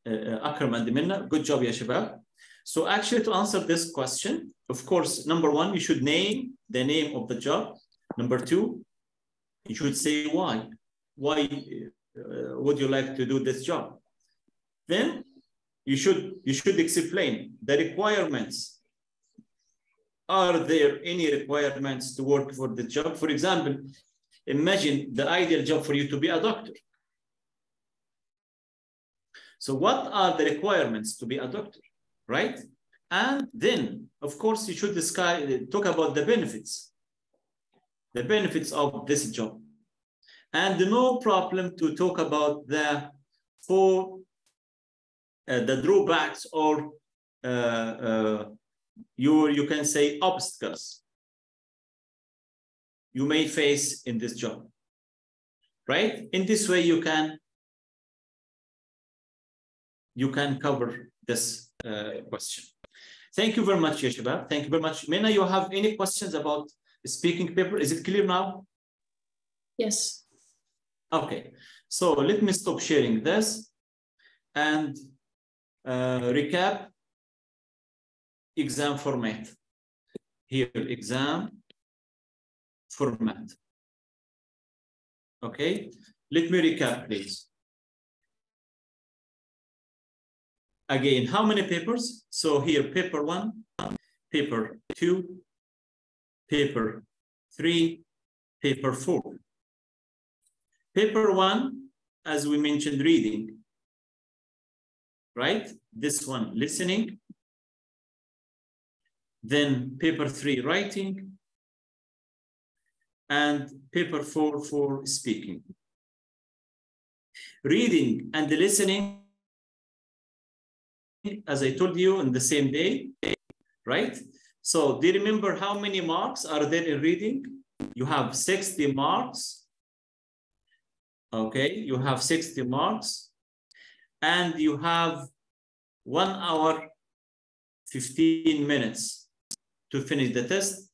Akram and Minna. Good job, ya shabab. So actually, to answer this question, of course, number one, you should name the name of the job. Number two, you should say why. Why would you like to do this job? Then you should explain the requirements. Are there any requirements to work for the job? For example, imagine the ideal job for you to be a doctor. So what are the requirements to be a doctor, right? And then, of course, you should talk about the benefits of this job. And no problem to talk about the drawbacks or you can say obstacles you may face in this job, right? In this way, you can cover this question. Thank you very much, ya shabab. Thank you very much. Mina, you have any questions about the speaking paper? Is it clear now? Yes. Okay, so let me stop sharing this and recap exam format. Here, exam format. Okay, let me recap, please. Again, how many papers? So here, paper 1, paper 2, paper 3, paper 4. Paper 1, as we mentioned, reading, right? This one, listening. Then paper 3, writing. And paper 4 for speaking. Reading and the listening, as I told you, on the same day, right? So do you remember how many marks are there in reading? You have 60 marks. Okay, you have 60 marks. And you have 1 hour, 15 minutes to finish the test.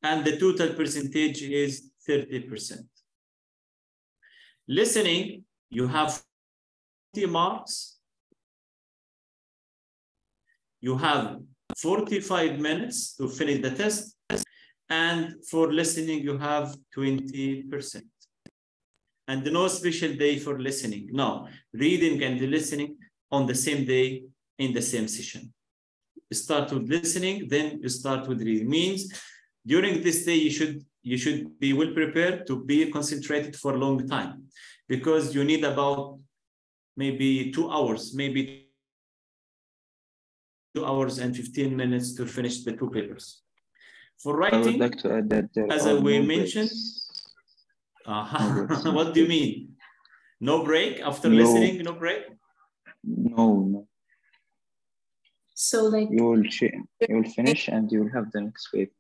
And the total percentage is 30%. Listening, you have 40 marks. You have 45 minutes to finish the test. And for listening, you have 20%. And no special day for listening. No, reading and listening on the same day in the same session. You start with listening, then you start with reading. Means during this day, you should be well prepared to be concentrated for a long time, because you need about maybe 2 hours, maybe 2 hours and 15 minutes to finish the 2 papers. For writing, I would like to add that there as are we no mentioned, breaks. what do you mean? No break after listening? No break? No. So like you will finish and you will have the next paper.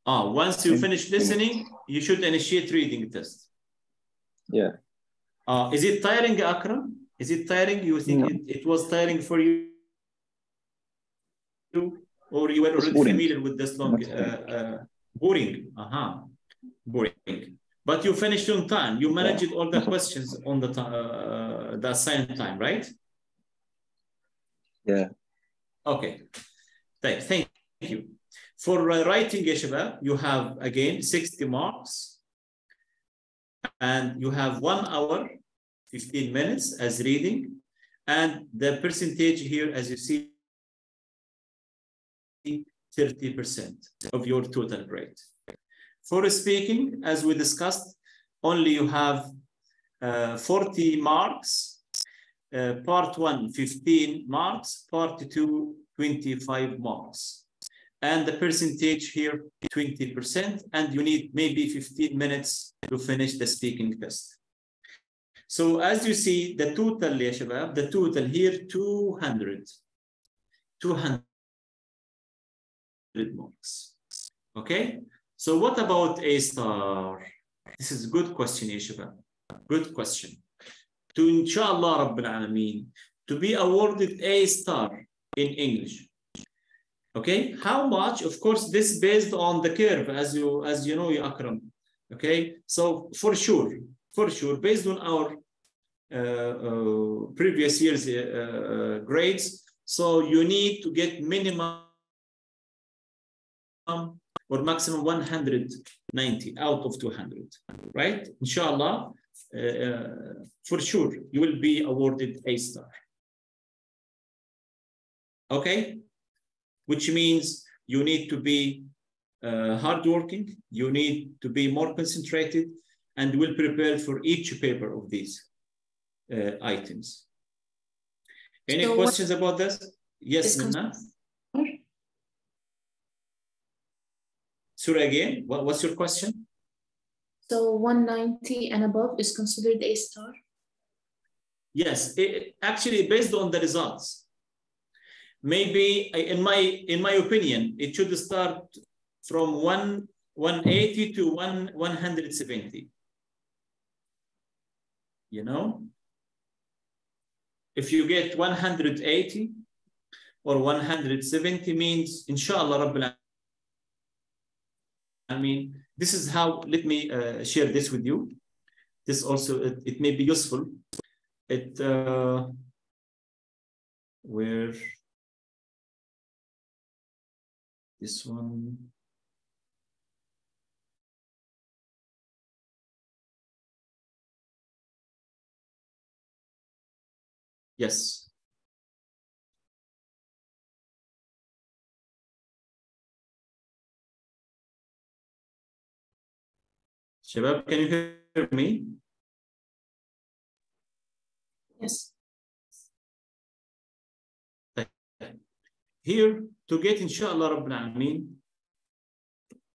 Once you finish listening, you should initiate reading test. Yeah. Is it tiring, Akram? Is it tiring? You think it was tiring for you? Or you were already familiar with this long boring? Boring. But you finished on time. You managed all the questions on the assigned time, right? Yeah. Okay. Thank you. For writing, Yeshiva, you have again 60 marks. And you have 1 hour, 15 minutes as reading. And the percentage here, as you see, 30% of your total grade. For speaking, as we discussed, only you have 40 marks. Part 1, 15 marks. Part 2, 25 marks. And the percentage here, 20%. And you need maybe 15 minutes to finish the speaking test. So as you see, the total, ya shabab, the total here, 200 marks. Okay? So what about A star? This is a good question, ya shabab. Good question. To inshallah Rabbil Alameen, to be awarded A star in English. Okay, how much? Of course, this based on the curve, as you know, ya Akram. Okay, so for sure, based on our previous year's grades, so you need to get minimum or maximum 190 out of 200, right? Inshallah, for sure, you will be awarded A star. Okay, which means you need to be hardworking, you need to be more concentrated, and will prepare for each paper of these items. Any questions about this? Yes, Nina? Sorry again, what's your question? So 190 and above is considered A star? Yes, actually based on the results. Maybe in my opinion, it should start from 180 to 170. You know, if you get 180 or 170 means, inshallah, Rabbil Alameen, this is how, let me share this with you. This also, it may be useful. Where this one. Yes. Shabab, can you hear me? Yes. Here, to get, inshallah, Rabbil Alameen,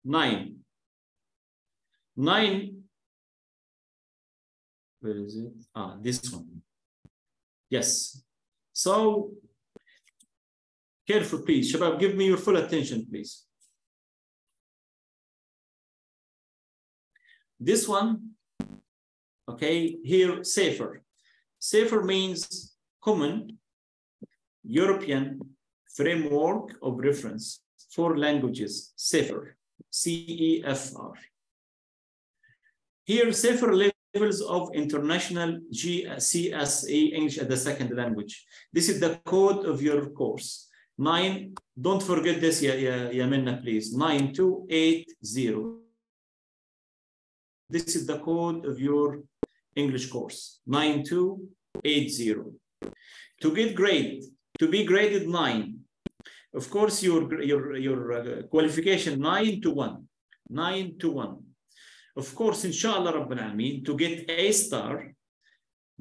9. Where is it? Ah, this one. Yes. So, careful, please. Shabab, give me your full attention, please. This one, okay, here, safer. Safer means common European framework of reference for languages, safer, CEFR. Here, safer levels of international GCSE English as the second language. This is the code of your course. 9, don't forget this, ya Minna, please. 9280. This is the code of your English course. 9280. To get grade, to be graded 9. Of course, your qualification 9 to 1. 9 to 1. Of course, inshallah Rabbil Alameen, to get A star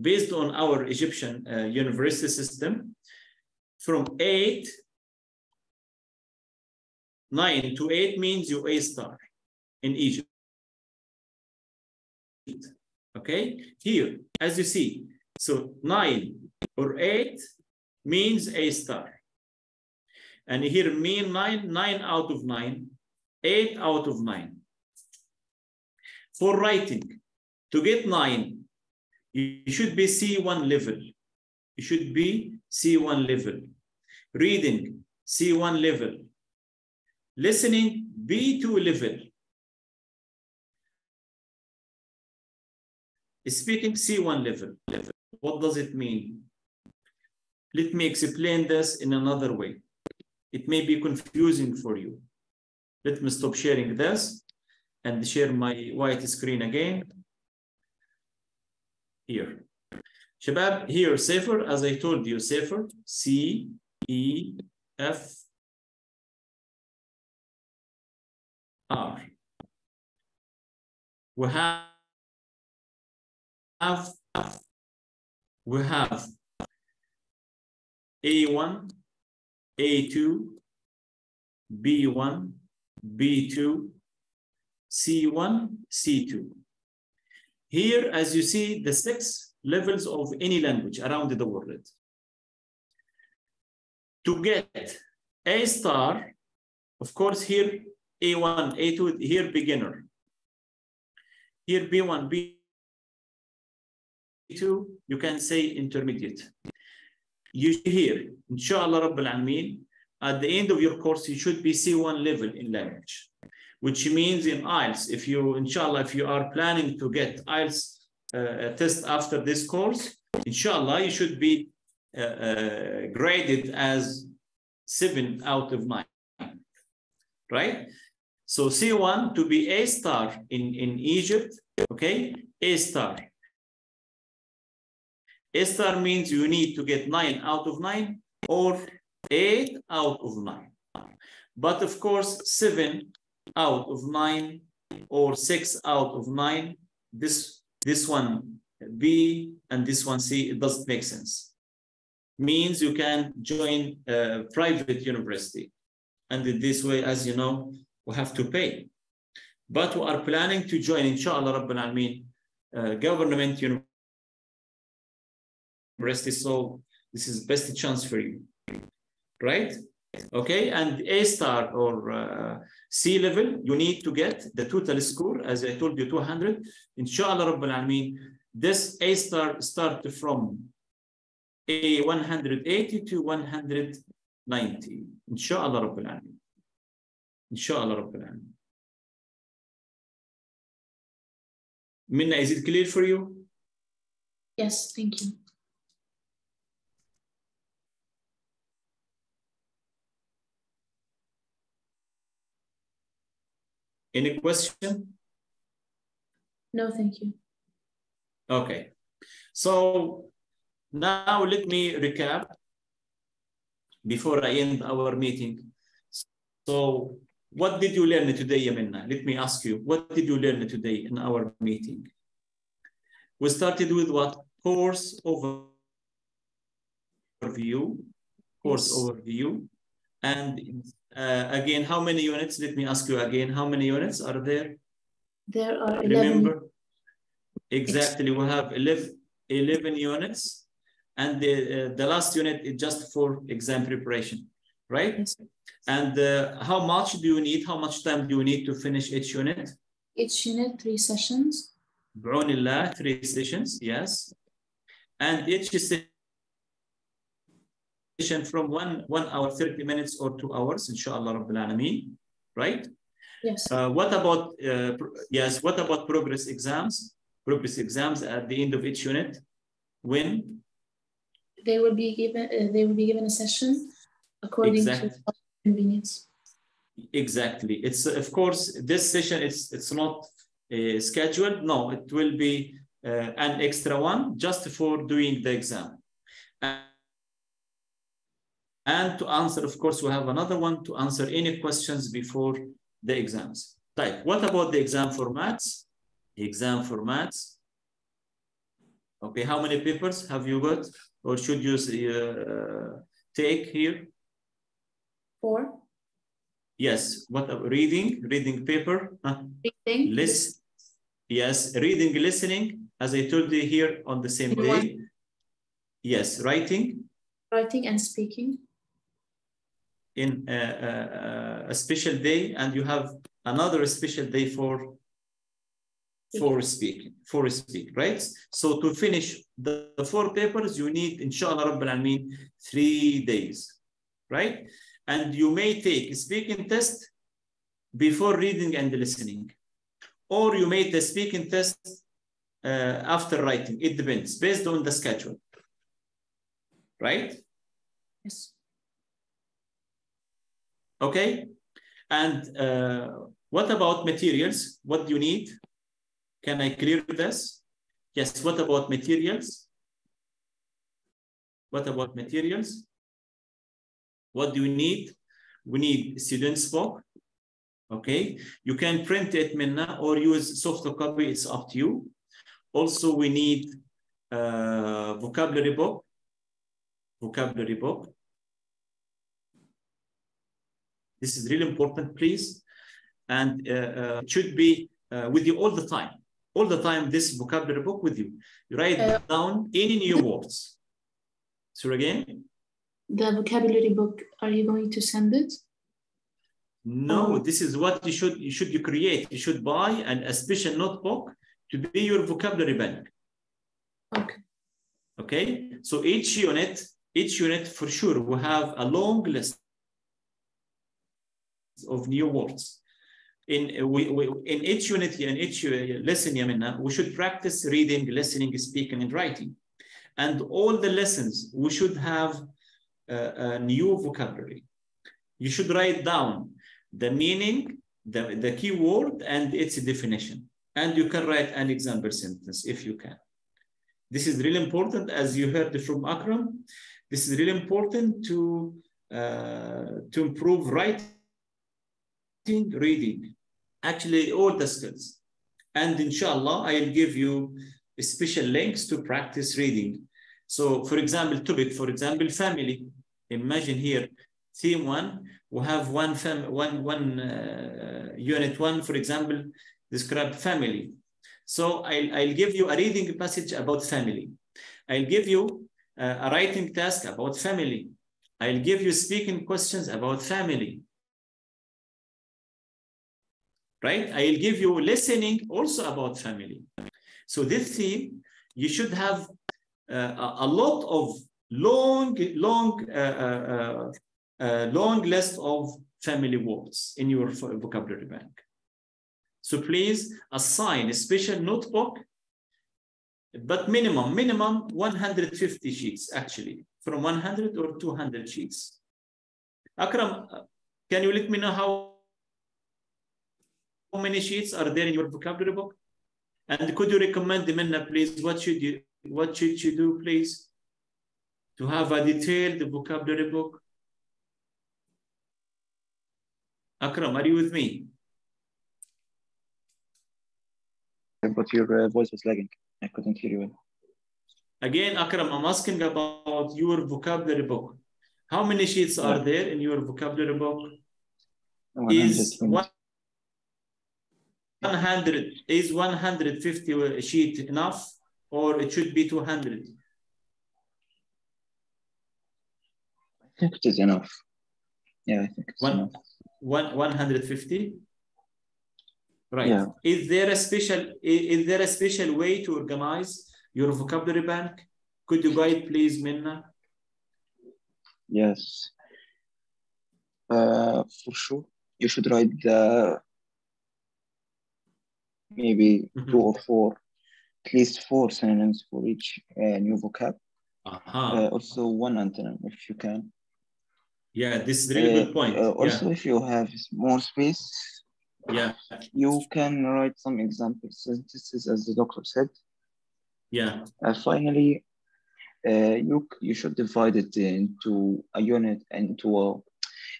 based on our Egyptian university system, from 9 to 8 means you A star in Egypt. Okay, here, as you see, so 9 or 8 means A star. And here mean 9 out of 9, 8 out of 9. For writing, to get 9, you should be C1 level. You should be C1 level. Reading, C1 level. Listening, B2 level. Speaking, C1 level. What does it mean? Let me explain this in another way. It may be confusing for you. Let me stop sharing this and share my white screen again. Here. Shabab, here safer, as I told you, safer, C, E, F, R. We have A1, A2, B1, B2, C1, C2. Here, as you see, the 6 levels of any language around the world. To get A star, of course, here A1, A2, here beginner. Here B1, B2, you can say intermediate. You here, inshallah Rabbil Alameen, at the end of your course, you should be C1 level in language, which means in IELTS, if you, inshallah, if you are planning to get IELTS test after this course, inshallah, you should be graded as 7 out of 9, right? So C1 to be A star in Egypt, okay? A star. A star means you need to get 9 out of 9 or 8 out of 9. But of course, 7 out of 9 or 6 out of 9, this one B and this one C, it doesn't make sense. Means you can join a private university. And in this way, as you know, we have to pay. But we are planning to join, inshallah Rabbil Alameen, government university. So this is the best chance for you, right? Okay, and A star or C level, you need to get the total score, as I told you, 200. Inshallah Rabbil Alameen, this A star start from A 180 to 190. Inshallah Rabbil Alameen. Inshallah Rabbil Alameen. Minna, is it clear for you? Yes, thank you. Any question? No, thank you. Okay. So now let me recap before I end our meeting. So what did you learn today, Yaminna? Let me ask you, what did you learn today in our meeting? We started with what? Course overview. Course overview. And again, how many units? Let me ask you again, how many units are there? There are 11. Remember? Exactly, we have 11 units. And the last unit is just for exam preparation, right? Yes. And how much do you need? How much time do you need to finish each unit? Each unit, 3 sessions. B'awnillah, 3 sessions, yes. And each session from 1 hour, 30 minutes or 2 hours, inshallah Rabbil Alameen, right? Yes. What about, yes, what about progress exams? Progress exams at the end of each unit? When? They will be given a session according to convenience. Exactly. It's of course this session it's not scheduled. No, it will be an extra one just for doing the exam. And to answer, of course, we have another one to answer any questions before the exams. Right. What about the exam formats? Exam formats. Okay, how many papers have you got, or should you take here? 4. Yes. What reading paper? Reading. Yes, reading, listening, as I told you here on the same day. Yes, writing. Writing and speaking. In a special day, and you have another special day for speaking, right? So to finish the 4 papers, you need, inshallah Rabbil Alameen, 3 days, right? And you may take a speaking test before reading and listening, or you may the speaking test after writing. It depends, based on the schedule, right? Yes. Okay. And what about materials? What do you need? Can I clear this? Yes. What about materials? What about materials? What do we need? We need student's book. Okay, you can print it minna or use soft copy, it's up to you. Also, we need vocabulary book. Vocabulary book. This is really important, please. And it should be with you all the time. All the time, this vocabulary book with you. You write down any new words. So again? The vocabulary book, are you going to send it? No, this is what you should create. You should buy a special notebook to be your vocabulary bank. Okay. Okay. So each unit for sure will have a long list of new words. In each unit, in each lesson, Yamina, we should practice reading, listening, speaking, and writing. And all the lessons, we should have a new vocabulary. You should write down the meaning, the key word, and its definition. And you can write an example sentence if you can. This is really important, as you heard from Akram. This is really important to improve writing, reading, actually all the skills. And inshallah, I'll give you special links to practice reading. So for example, topic, for example, family. Imagine here, theme 1, we have unit 1, for example, describe family. So I'll give you a reading passage about family. I'll give you a writing task about family. I'll give you speaking questions about family. Right? I'll give you listening also about family. So this theme, you should have a lot of long list of family words in your vocabulary bank. So please assign a special notebook, but minimum 150 sheets, actually, from 100 or 200 sheets. Akram, can you let me know how many sheets are there in your vocabulary book? And could you recommend, Minna, please, what should you do, please, to have a detailed vocabulary book? Akram, are you with me? But your voice was lagging. I couldn't hear you well. Again, Akram, I'm asking about your vocabulary book. How many sheets are there in your vocabulary book? 150 sheet enough, or it should be 200? I think it is enough. Yeah, I think it's enough. 150? Right. Yeah. Is there a special way to organize your vocabulary bank? Could you guide, please, Minna? Yes. For sure. You should write maybe 2 or 4, at least 4 synonyms for each new vocab. Also 1 antonym if you can. Yeah, this is a really good point. Also, if you have more space, you can write some example sentences, as the doctor said. Yeah. Finally, you should divide it into a unit,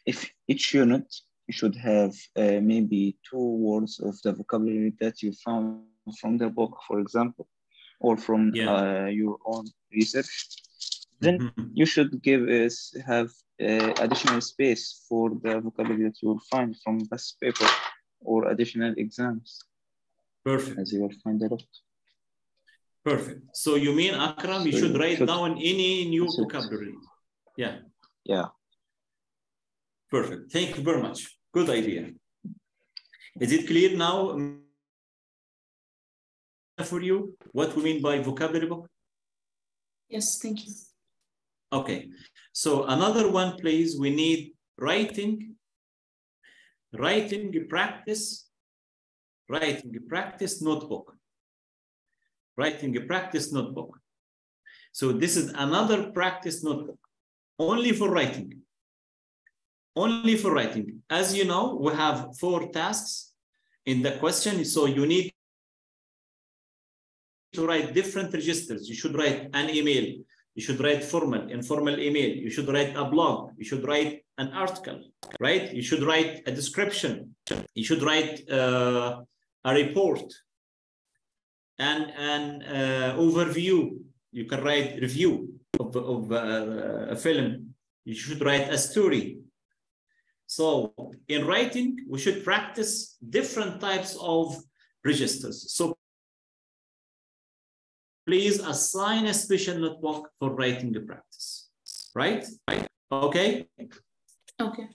if each unit you should have maybe 2 words of the vocabulary that you found from the book, for example, or from your own research. Then you should have additional space for the vocabulary that you will find from this paper or additional exams. Perfect. As you will find a lot. Perfect. So you mean, Akram, you should write down any new vocabulary? Yeah. Yeah. Perfect. Thank you very much. Good idea. Is it clear now for you what we mean by vocabulary book? Yes, thank you. Okay. So another one, please, we need writing practice notebook. Writing a practice notebook. So this is another practice notebook, only for writing. Only for writing. As you know, we have 4 tasks in the question, so you need to write different registers. You should write an email. You should write formal, informal email. You should write a blog. You should write an article, right? You should write a description. You should write a report and an overview. You can write review of a film. You should write a story. So in writing, we should practice different types of registers. So please assign a special notebook for writing the practice, right? Okay? Okay.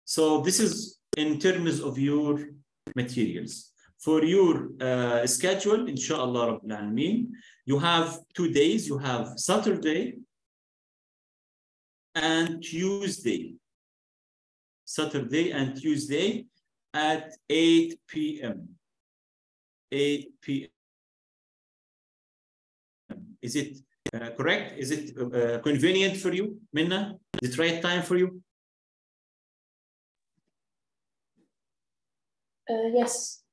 So this is in terms of your materials. For your schedule, inshallah Rabbil Alameen, you have 2 days. You have Saturday and Tuesday. Saturday and Tuesday at 8 p.m. 8 p.m. Is it correct? Is it convenient for you, Minna? Is it right time for you? Yes.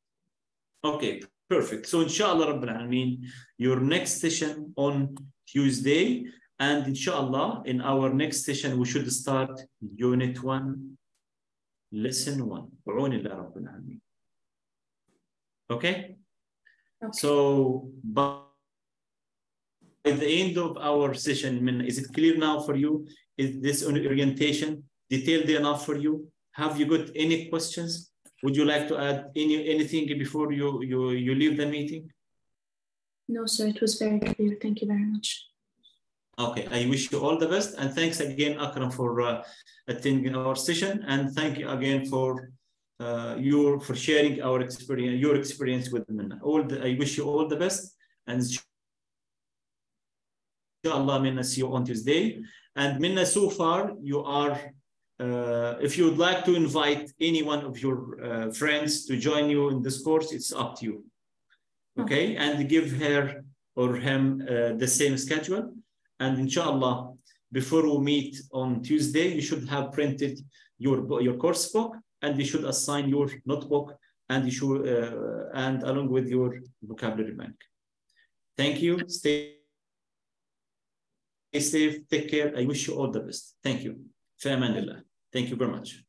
Okay, perfect. So inshallah Rabbil Alameen, your next session on Tuesday, and inshallah in our next session we should start Unit 1, Lesson 1. Okay? So by the end of our session, Minna, is it clear now for you? Is this orientation detailed enough for you? Have you got any questions? Would you like to add anything before you leave the meeting? No, sir, it was very clear. Thank you very much. Okay, I wish you all the best. And thanks again, Akram, for attending our session. And thank you again for sharing your experience with Minna. I wish you all the best. And inshallah, Minna, see you on Tuesday. And Minna, so far, you are if you would like to invite any one of your friends to join you in this course, it's up to you. Okay, and give her or him the same schedule. And inshallah, before we meet on Tuesday, you should have printed your course book, and you should assign your notebook, and you should and along with your vocabulary bank. Thank you. Stay safe. Take care. I wish you all the best. Thank you. Fi amanillah. Thank you very much.